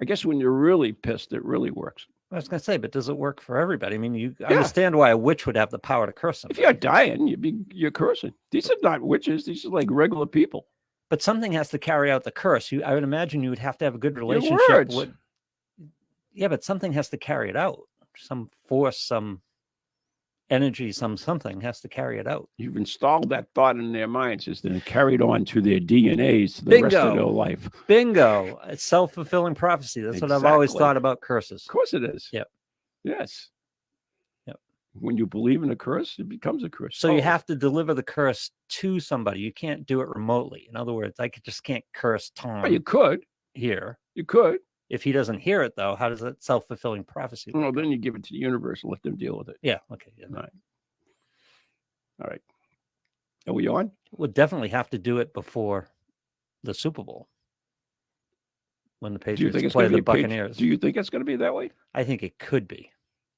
Speaker 2: I guess when you're really pissed, it really works.
Speaker 3: I was going to say, but does it work for everybody? I mean, you understand why a witch would have the power to curse somebody.
Speaker 2: If you're dying, you're cursing. These are not witches. These are like regular people.
Speaker 3: But something has to carry out the curse. I would imagine you would have to have a good relationship.
Speaker 2: Your words.
Speaker 3: Yeah, but something has to carry it out. Some force, some energy, something has to carry it out.
Speaker 2: You've installed that thought in their minds, is then carried on to their DNAs to the rest of their life.
Speaker 3: Bingo. It's self-fulfilling prophecy. That's what I've always thought about curses.
Speaker 2: Of course it is.
Speaker 3: Yep.
Speaker 2: Yes.
Speaker 3: Yep.
Speaker 2: When you believe in a curse, it becomes a curse.
Speaker 3: So you have to deliver the curse to somebody. You can't do it remotely. In other words, I just can't curse Tom.
Speaker 2: Well, you could.
Speaker 3: Here.
Speaker 2: You could.
Speaker 3: If he doesn't hear it, though, how does that self-fulfilling prophecy work?
Speaker 2: Well, then you give it to the universe and let them deal with it.
Speaker 3: Yeah. Okay. Yeah.
Speaker 2: All right. Are we on?
Speaker 3: We'll definitely have to do it before the Super Bowl when the Patriots play the Buccaneers.
Speaker 2: Do you think it's going to be that way?
Speaker 3: I think it could be.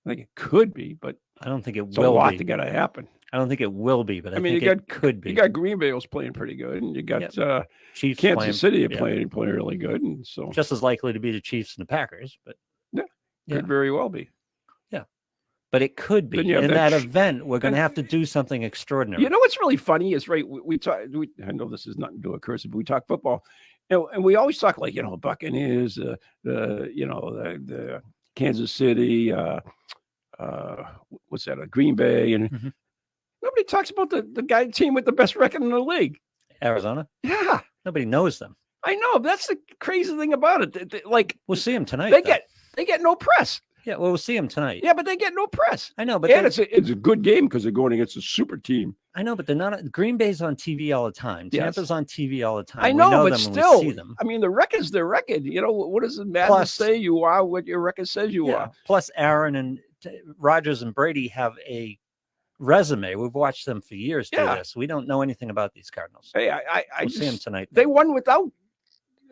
Speaker 2: I think it could be, but
Speaker 3: I don't think it will be.
Speaker 2: It's a lot to got to happen.
Speaker 3: I don't think it will be, but I think it could be.
Speaker 2: You got Green Bay's playing pretty good, and you got
Speaker 3: Chiefs
Speaker 2: Kansas City playing really good, and so
Speaker 3: just as likely to be the Chiefs and the Packers, but
Speaker 2: could very well be.
Speaker 3: Yeah, but it could be. In that event, we're going to have to do something extraordinary.
Speaker 2: You know what's really funny is we talk. I know this is nothing to do with curse, but we talk football, and we always talk like Buccaneers, the Kansas City, what's that? Green Bay, and nobody talks about the team with the best record in the league.
Speaker 3: Arizona?
Speaker 2: Yeah.
Speaker 3: Nobody knows them.
Speaker 2: I know. That's the crazy thing about it.
Speaker 3: We'll see them tonight.
Speaker 2: They get no press.
Speaker 3: Yeah, well, we'll see them tonight.
Speaker 2: Yeah, but they get no press.
Speaker 3: I know, but
Speaker 2: it's a good game because they're going against a super team.
Speaker 3: I know, but they're not. Green Bay's on TV all the time. Tampa's on TV all the time.
Speaker 2: I know, but still,
Speaker 3: we see them.
Speaker 2: I mean, the record's their record. What does the madness say you are? What your record says you are.
Speaker 3: Plus, Aaron and Rodgers and Brady have a resume. We've watched them for years do this. We don't know anything about these Cardinals.
Speaker 2: Hey, we'll
Speaker 3: see them tonight.
Speaker 2: They won without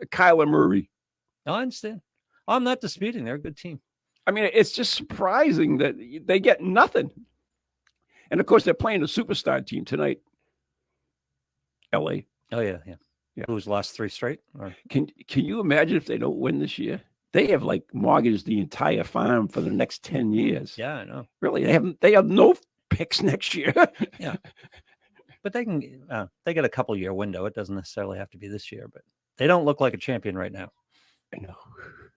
Speaker 2: Kyler Murray.
Speaker 3: No, I understand. I'm not disputing. They're a good team.
Speaker 2: I mean, it's just surprising that they get nothing. And of course, they're playing a superstar team tonight. LA.
Speaker 3: Oh yeah. Who's lost 3 straight? Or...
Speaker 2: Can you imagine if they don't win this year? They have like mortgaged the entire farm for the next 10 years.
Speaker 3: Yeah, I know.
Speaker 2: Really, they have no picks next year.
Speaker 3: Yeah. But they get a couple year window. It doesn't necessarily have to be this year, but they don't look like a champion right now.
Speaker 2: I know.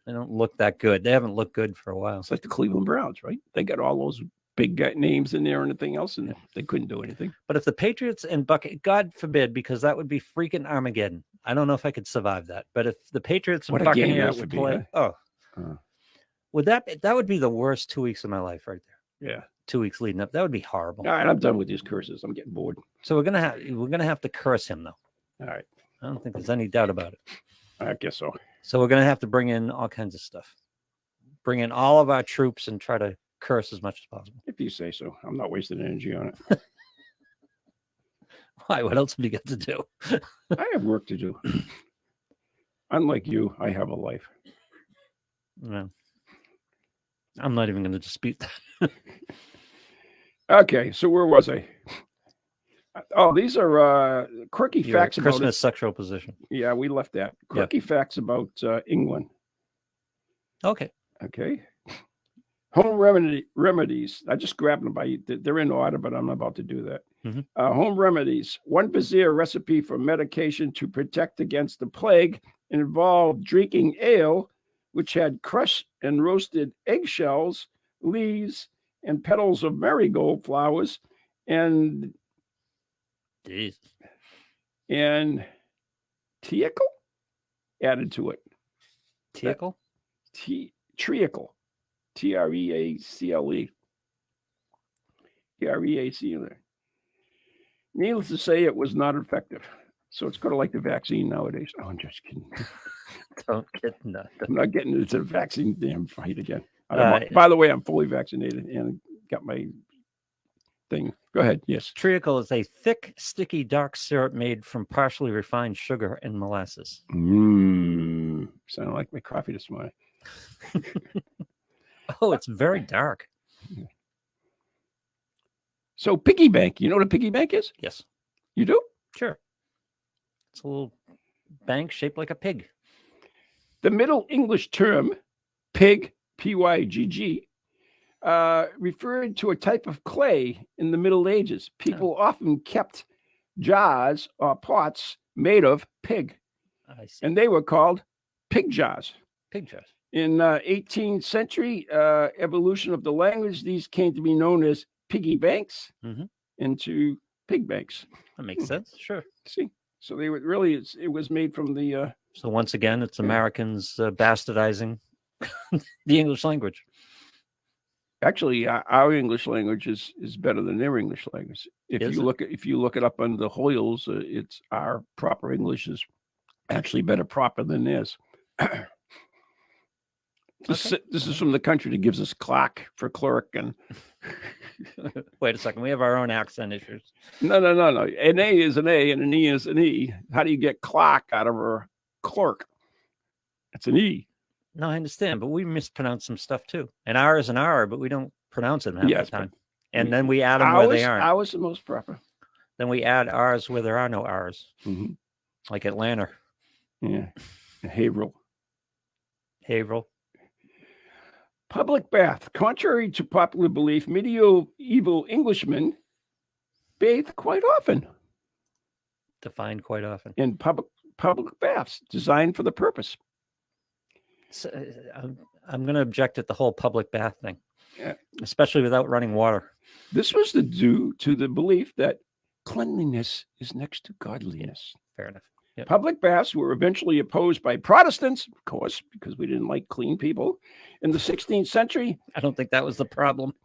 Speaker 3: They don't look that good. They haven't looked good for a while.
Speaker 2: It's like the Cleveland Browns, right? They got all those big names in there and everything else, and they couldn't do anything.
Speaker 3: But if the Patriots and God forbid, because that would be freaking Armageddon. I don't know if I could survive that. But if the Patriots and Buccaneers would play, would that would be the worst 2 weeks of my life right there.
Speaker 2: Yeah.
Speaker 3: 2 weeks leading up. That would be horrible.
Speaker 2: All right, I'm done with these curses. I'm getting bored.
Speaker 3: So we're gonna have to curse him though.
Speaker 2: All right.
Speaker 3: I don't think there's any doubt about it.
Speaker 2: I guess so.
Speaker 3: So we're gonna have to bring in all kinds of stuff. Bring in all of our troops and try to curse as much as possible.
Speaker 2: If you say so. I'm not wasting energy on it.
Speaker 3: Why? What else have you got to do?
Speaker 2: I have work to do. Unlike you, I have a life.
Speaker 3: No. I'm not even going to dispute that.
Speaker 2: Okay, so where was I? Oh, these are quirky facts about
Speaker 3: Christmas sexual position.
Speaker 2: Yeah, we left that. Quirky facts about England.
Speaker 3: Okay.
Speaker 2: Home remedies. I just grabbed them they're in order, but I'm about to do that.
Speaker 3: Mm-hmm.
Speaker 2: Home remedies. One bizarre recipe for medication to protect against the plague involved drinking ale, which had crushed and roasted eggshells, leaves, and petals of marigold flowers, and treacle added to it.
Speaker 3: Treacle?
Speaker 2: Treacle. Treacle. Treacle. Needless to say, it was not effective. So it's kind of like the vaccine nowadays. Oh, I'm just kidding.
Speaker 3: Don't get nothing.
Speaker 2: I'm not getting into the vaccine damn fight again. By the way, I'm fully vaccinated and got my thing. Go ahead. Yes.
Speaker 3: Treacle is a thick, sticky, dark syrup made from partially refined sugar and molasses.
Speaker 2: Sounded like my coffee this morning.
Speaker 3: Oh, it's very dark.
Speaker 2: So piggy bank. You know what a piggy bank is?
Speaker 3: Yes.
Speaker 2: You do?
Speaker 3: Sure. It's a little bank shaped like a pig.
Speaker 2: The Middle English term pig, P-Y-G-G, referred to a type of clay in the Middle Ages. People often kept jars or pots made of pig.
Speaker 3: I see.
Speaker 2: And they were called pig jars.
Speaker 3: Pig jars.
Speaker 2: In 18th century evolution of the language, these came to be known as piggy banks into pig banks.
Speaker 3: That makes sense. Sure.
Speaker 2: See, so they were really, it was made from the.
Speaker 3: So once again, it's Americans bastardizing the English language.
Speaker 2: Actually, our English language is better than their English language. If you look it up on the Hoyles, it's our proper English is actually better proper than theirs. This is from the country that gives us clock for clerk and.
Speaker 3: Wait a second, we have our own accent issues.
Speaker 2: No. An A is an A and an E is an E. How do you get clock out of a clerk? It's an E.
Speaker 3: No, I understand, but we mispronounce some stuff too. And R is an R, but we don't pronounce it half the time. And then we add them where they aren't.
Speaker 2: Ours the most proper.
Speaker 3: Then we add R's where there are no R's. Like Atlanta.
Speaker 2: Yeah. Haverhill. Public bath. Contrary to popular belief, medieval Englishmen bathed quite often.
Speaker 3: Defined quite often.
Speaker 2: In public baths designed for the purpose.
Speaker 3: So, I'm going to object at the whole public bath thing, especially without running water.
Speaker 2: This was due to the belief that cleanliness is next to godliness.
Speaker 3: Fair enough. Yep.
Speaker 2: Public baths were eventually opposed by Protestants, of course, because we didn't like clean people. In the 16th century,
Speaker 3: I don't think that was the problem.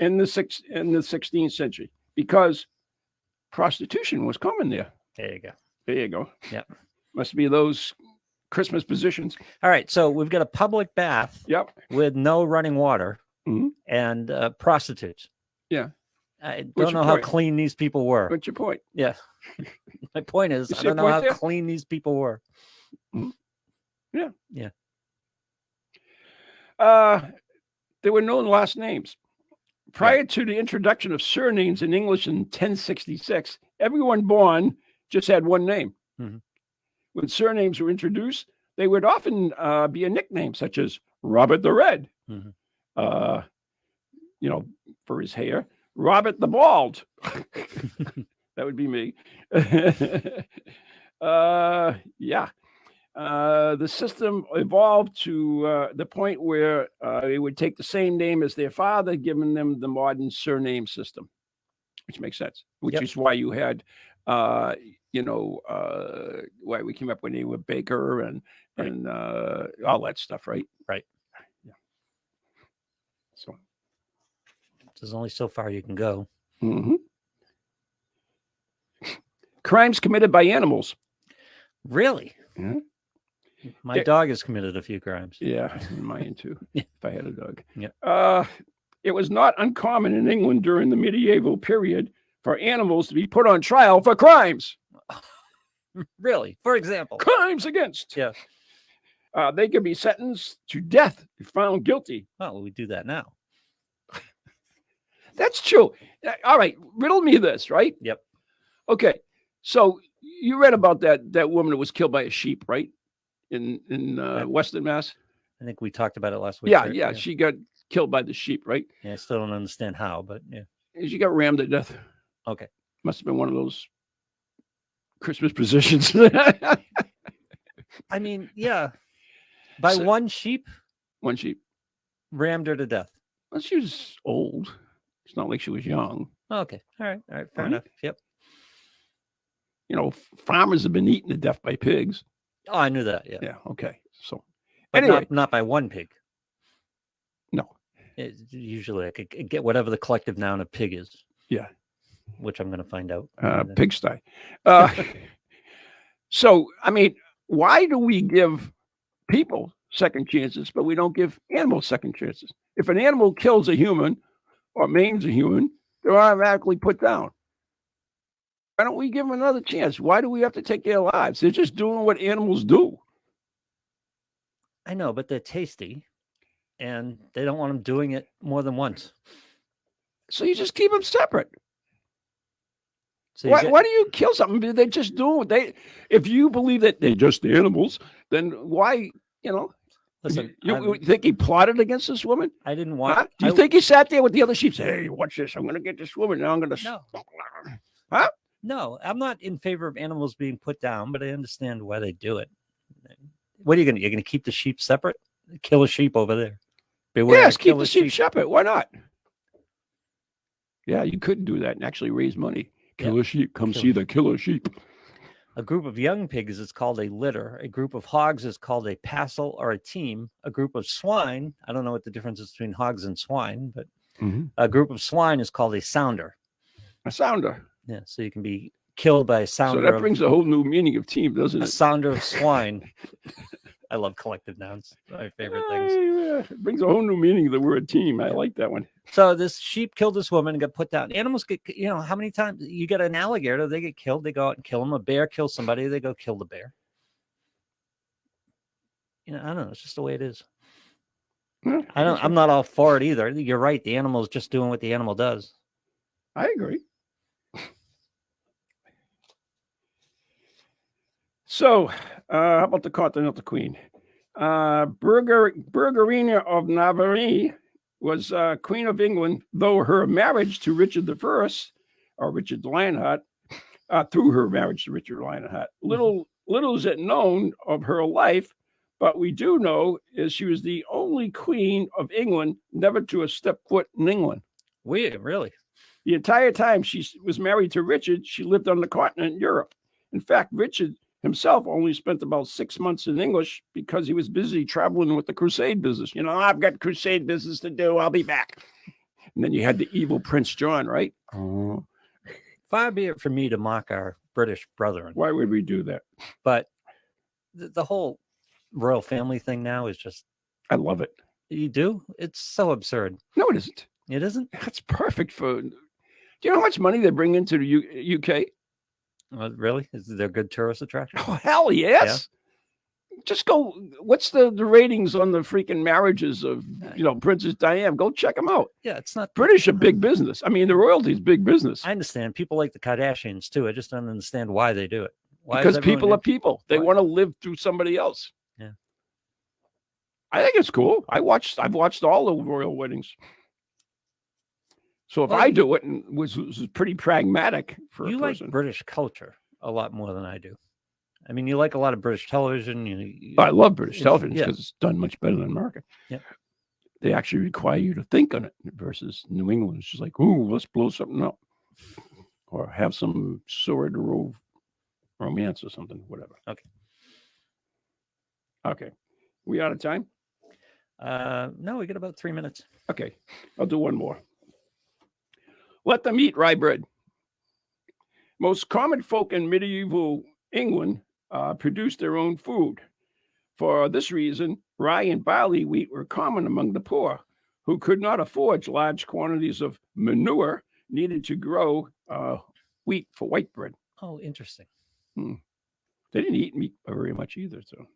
Speaker 2: in the 16th century, because prostitution was common there.
Speaker 3: There you go.
Speaker 2: There you go.
Speaker 3: Yep.
Speaker 2: Must be those Christmas positions.
Speaker 3: All right, so we've got a public bath.
Speaker 2: Yep.
Speaker 3: With no running water and prostitutes.
Speaker 2: Yeah.
Speaker 3: I don't know how clean these people were.
Speaker 2: What's your point?
Speaker 3: Yeah. My point is, I don't know how clean these people were.
Speaker 2: Yeah.
Speaker 3: Yeah.
Speaker 2: There were no last names. Prior to the introduction of surnames in English in 1066, everyone born just had one name. When surnames were introduced, they would often be a nickname, such as Robert the Red, for his hair, Robert the Bald. That would be me. Yeah. The system evolved to the point where it would take the same name as their father, giving them the modern surname system, which makes sense. Which is why you had, why we came up with the name of Baker and all that stuff, right?
Speaker 3: Right.
Speaker 2: Yeah. So
Speaker 3: there's only so far you can go.
Speaker 2: Mm-hmm. Crimes committed by animals.
Speaker 3: Really?
Speaker 2: Yeah.
Speaker 3: My dog has committed a few crimes.
Speaker 2: Yeah, mine too. If I had a dog.
Speaker 3: Yeah.
Speaker 2: It was not uncommon in England during the medieval period for animals to be put on trial for crimes.
Speaker 3: Really? For example?
Speaker 2: Crimes against.
Speaker 3: Yeah.
Speaker 2: They could be sentenced to death if found guilty.
Speaker 3: Oh, we do that now.
Speaker 2: That's true. All right, riddle me this, right?
Speaker 3: Yep.
Speaker 2: Okay, so you read about that woman that was killed by a sheep, right? In Western Mass.
Speaker 3: I think we talked about it last week.
Speaker 2: Yeah,
Speaker 3: right?
Speaker 2: yeah, she got killed by the sheep, right?
Speaker 3: Yeah, I still don't understand how, but yeah.
Speaker 2: She got rammed to death.
Speaker 3: Okay.
Speaker 2: Must have been one of those Christmas positions.
Speaker 3: I mean, yeah. By one sheep?
Speaker 2: One sheep.
Speaker 3: Rammed her to death.
Speaker 2: Well, she was old. It's not like she was young.
Speaker 3: Okay. All right. Fair enough. Yep.
Speaker 2: Farmers have been eaten to death by pigs.
Speaker 3: Oh, I knew that. Yeah.
Speaker 2: Yeah. Okay. So,
Speaker 3: but
Speaker 2: anyway,
Speaker 3: not by one pig.
Speaker 2: No.
Speaker 3: It's usually I could get whatever the collective noun of pig is.
Speaker 2: Yeah.
Speaker 3: Which I'm going to find out.
Speaker 2: Pigsty. So, I mean, why do we give people second chances, but we don't give animals second chances? If an animal kills a human or maims a human, they're automatically put down. Why don't we give them another chance? Why do we have to take their lives? They're just doing what animals do.
Speaker 3: I know, but they're tasty, and they don't want them doing it more than once.
Speaker 2: So you just keep them separate.
Speaker 3: So
Speaker 2: why do you kill something? They're just doing what they. If you believe that they're just animals, then why? Listen, you think he plotted against this woman?
Speaker 3: I didn't want.
Speaker 2: Huh? Do you think he sat there with the other sheep? Say, hey, watch this! I'm going to get this woman. Now I'm going to.
Speaker 3: No.
Speaker 2: Huh?
Speaker 3: No, I'm not in favor of animals being put down, but I understand why they do it. What are you going to? You're going to keep the sheep separate? Kill a sheep over there.
Speaker 2: Beware, yes, keep the sheep separate. Why not? Yeah, you couldn't do that and actually raise money. Kill a sheep. Come see the killer sheep.
Speaker 3: A group of young pigs is called a litter. A group of hogs is called a passel or a team. A group of swine, I don't know what the difference is between hogs and swine, but a group of swine is called a sounder.
Speaker 2: A sounder.
Speaker 3: Yeah, so you can be killed by a sounder.
Speaker 2: So that brings a whole new meaning of team, doesn't it?
Speaker 3: A sounder of swine. I love collective nouns. My favorite things.
Speaker 2: It brings a whole new meaning to the word team. I like that one.
Speaker 3: So this sheep killed this woman and got put down. Animals get, how many times you get an alligator, they get killed, they go out and kill them. A bear kills somebody, they go kill the bear. I don't know. It's just the way it is. I'm not all for it either. You're right. The animal is just doing what the animal does.
Speaker 2: I agree. So, how about the Continental Queen? Bergerina of Navarre was Queen of England, though her marriage to Richard I, or Richard Lionheart, through her marriage to Richard Lionheart. Little is it known of her life, but we do know is she was the only Queen of England never to have stepped foot in England.
Speaker 3: Weird, really?
Speaker 2: The entire time she was married to Richard, she lived on the continent in Europe. In fact, Richard himself only spent about 6 months in English because he was busy traveling with the crusade business. I've got crusade business to do. I'll be back. And then you had the evil Prince John, right? Oh.
Speaker 3: Far be it from me to mock our British brethren.
Speaker 2: Why would we do that?
Speaker 3: But the whole royal family thing now is just...
Speaker 2: I love it.
Speaker 3: You do? It's so absurd.
Speaker 2: No, it isn't.
Speaker 3: It isn't?
Speaker 2: That's perfect for... Do you know how much money they bring into the UK?
Speaker 3: Really? Is there a good tourist attraction?
Speaker 2: Oh, hell yes. Yeah. Just go. What's the ratings on the freaking marriages of, Princess Diana? Go check them out.
Speaker 3: Yeah, it's not.
Speaker 2: British are big business. I mean, the royalty's big business.
Speaker 3: I understand. People like the Kardashians too. I just don't understand why they do it.
Speaker 2: Because people are people. They want to live through somebody else.
Speaker 3: Yeah.
Speaker 2: I think it's cool. I've watched all the royal weddings. So if I do it and was pretty pragmatic for a person.
Speaker 3: Like British culture a lot more than I do. I mean, you like a lot of British television.
Speaker 2: I love British television because it's done much better than America.
Speaker 3: Yeah.
Speaker 2: They actually require you to think on it versus New England. It's just like, ooh, let's blow something up. Or have some sword or romance or something, whatever. Okay. We out of time?
Speaker 3: No, we got about 3 minutes.
Speaker 2: Okay. I'll do one more. Let them eat rye bread. Most common folk in medieval England produced their own food. For this reason, rye and barley wheat were common among the poor, who could not afford large quantities of manure needed to grow wheat for white bread.
Speaker 3: Oh, interesting.
Speaker 2: They didn't eat meat very much either, so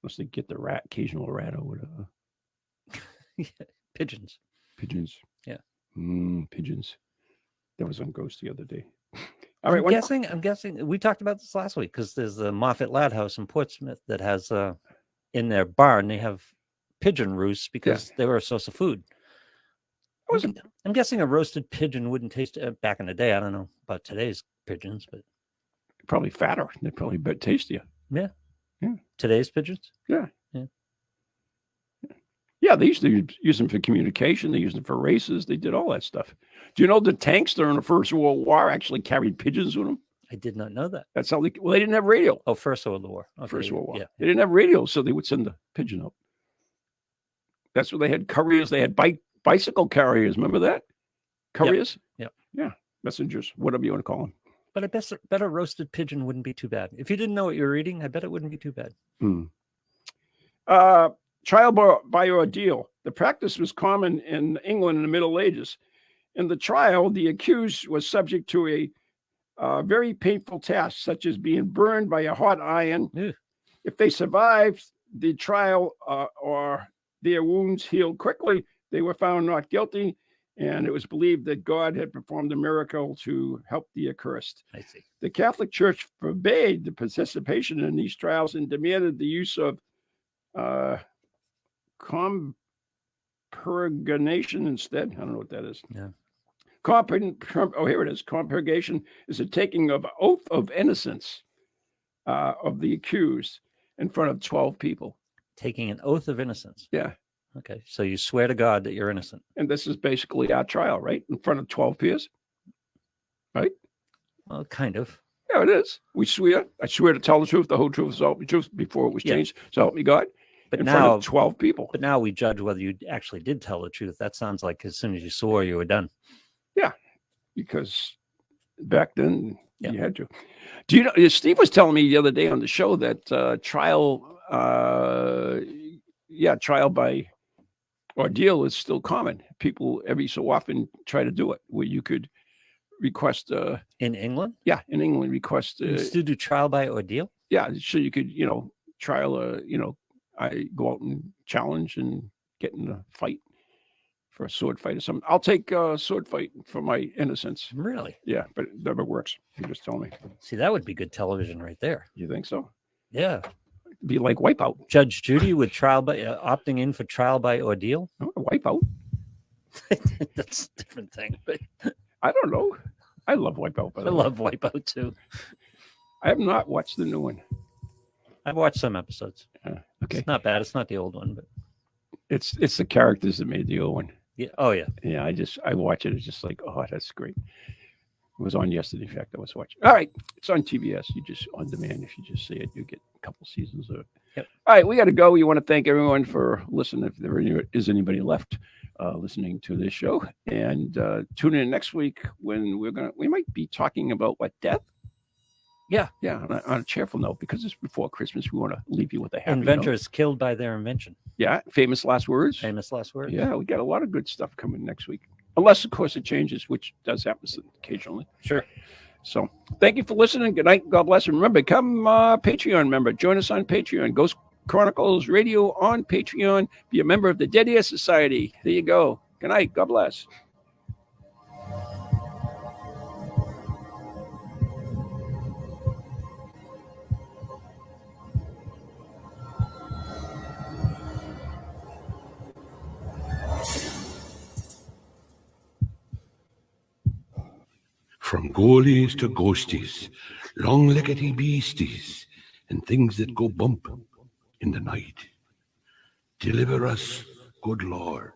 Speaker 2: unless they get the occasional rat or whatever.
Speaker 3: Pigeons.
Speaker 2: Yeah. Pigeons. That was on Ghost the other day.
Speaker 3: All right, I'm guessing we talked about this last week because there's the Moffat Lad House in Portsmouth that has in their barn they have pigeon roosts because they were a source of food. I'm guessing a roasted pigeon wouldn't taste back in the day. I don't know about today's pigeons, but
Speaker 2: probably fatter. They're probably a bit tastier.
Speaker 3: Yeah. Today's pigeons.
Speaker 2: Yeah, they used to use them for communication. They used them for races. They did all that stuff. Do you know the tanks during the First World War actually carried pigeons with them?
Speaker 3: I did not know that.
Speaker 2: That's how they didn't have radio.
Speaker 3: Oh, First World War.
Speaker 2: Okay. First World War.
Speaker 3: Yeah.
Speaker 2: They didn't have radio, so they would send the pigeon up. That's what they had. Couriers. They had bicycle carriers. Remember that? Couriers?
Speaker 3: Yep.
Speaker 2: Yeah. Messengers, whatever you want to call them.
Speaker 3: But I bet a roasted pigeon wouldn't be too bad. If you didn't know what you were eating, I bet it wouldn't be too bad.
Speaker 2: Trial by ordeal. The practice was common in England in the Middle Ages. In the trial, the accused was subject to a very painful task, such as being burned by a hot iron.
Speaker 3: Ew.
Speaker 2: If they survived the trial or their wounds healed quickly, they were found not guilty, and it was believed that God had performed a miracle to help the accursed.
Speaker 3: I see.
Speaker 2: The Catholic Church forbade the participation in these trials and demanded the use of compurgation instead. I don't know what that is.
Speaker 3: Yeah.
Speaker 2: Here it is. Compurgation is a taking of oath of innocence of the accused in front of 12 people.
Speaker 3: Taking an oath of innocence.
Speaker 2: Yeah.
Speaker 3: Okay. So you swear to God that you're innocent.
Speaker 2: And this is basically our trial, right? In front of 12 peers. Right?
Speaker 3: Well, kind of.
Speaker 2: Yeah, it is. We swear. I swear to tell the truth, the whole truth, so help me truth before it was changed. So help me God.
Speaker 3: But
Speaker 2: in
Speaker 3: now,
Speaker 2: front of 12 people.
Speaker 3: But now we judge whether you actually did tell the truth. That sounds like as soon as you swore, you were done.
Speaker 2: Yeah, because back then you had to. Do you know? Steve was telling me the other day on the show that trial by ordeal is still common. People every so often try to do it, where you could request.
Speaker 3: In England?
Speaker 2: Yeah, in England, request.
Speaker 3: You still do trial by ordeal?
Speaker 2: Yeah, so you could, trial. I go out and challenge and get in a fight. For a sword fight or something. I'll take a sword fight for my innocence.
Speaker 3: Really?
Speaker 2: Yeah, but it never works. You just tell me.
Speaker 3: See, that would be good television right there.
Speaker 2: You think so?
Speaker 3: Yeah.
Speaker 2: It'd be like Wipeout.
Speaker 3: Judge Judy with trial by opting in for trial by ordeal.
Speaker 2: Oh, Wipeout.
Speaker 3: That's a different thing. But
Speaker 2: I don't know. I love Wipeout.
Speaker 3: I love Wipeout too.
Speaker 2: I have not watched the new one.
Speaker 3: I've watched some episodes.
Speaker 2: Okay.
Speaker 3: It's not bad. It's not the old one, but
Speaker 2: it's the characters that made the old one.
Speaker 3: Yeah. Oh yeah.
Speaker 2: Yeah. I watch it. It's just like, oh, that's great. It was on yesterday. In fact, I was watching. All right. It's on TBS. You just on demand. If you just see it, you get a couple seasons of it.
Speaker 3: Yep.
Speaker 2: All right. We got to go. We want to thank everyone for listening. If there is anybody left listening to this show, and tune in next week when we might be talking about death. Yeah. On a cheerful note, because it's before Christmas, we want to leave you with a happy
Speaker 3: inventors
Speaker 2: note.
Speaker 3: Killed by their invention.
Speaker 2: Yeah. Famous last words.
Speaker 3: Famous last words.
Speaker 2: Yeah. We got a lot of good stuff coming next week. Unless, of course, it changes, which does happen occasionally.
Speaker 3: Sure.
Speaker 2: So thank you for listening. Good night. God bless. And remember, become a Patreon member. Join us on Patreon. Ghost Chronicles Radio on Patreon. Be a member of the Dead Air Society. There you go. Good night. God bless.
Speaker 4: From ghoulies to ghosties, long-leggedy beasties, and things that go bump in the night. Deliver us, good Lord,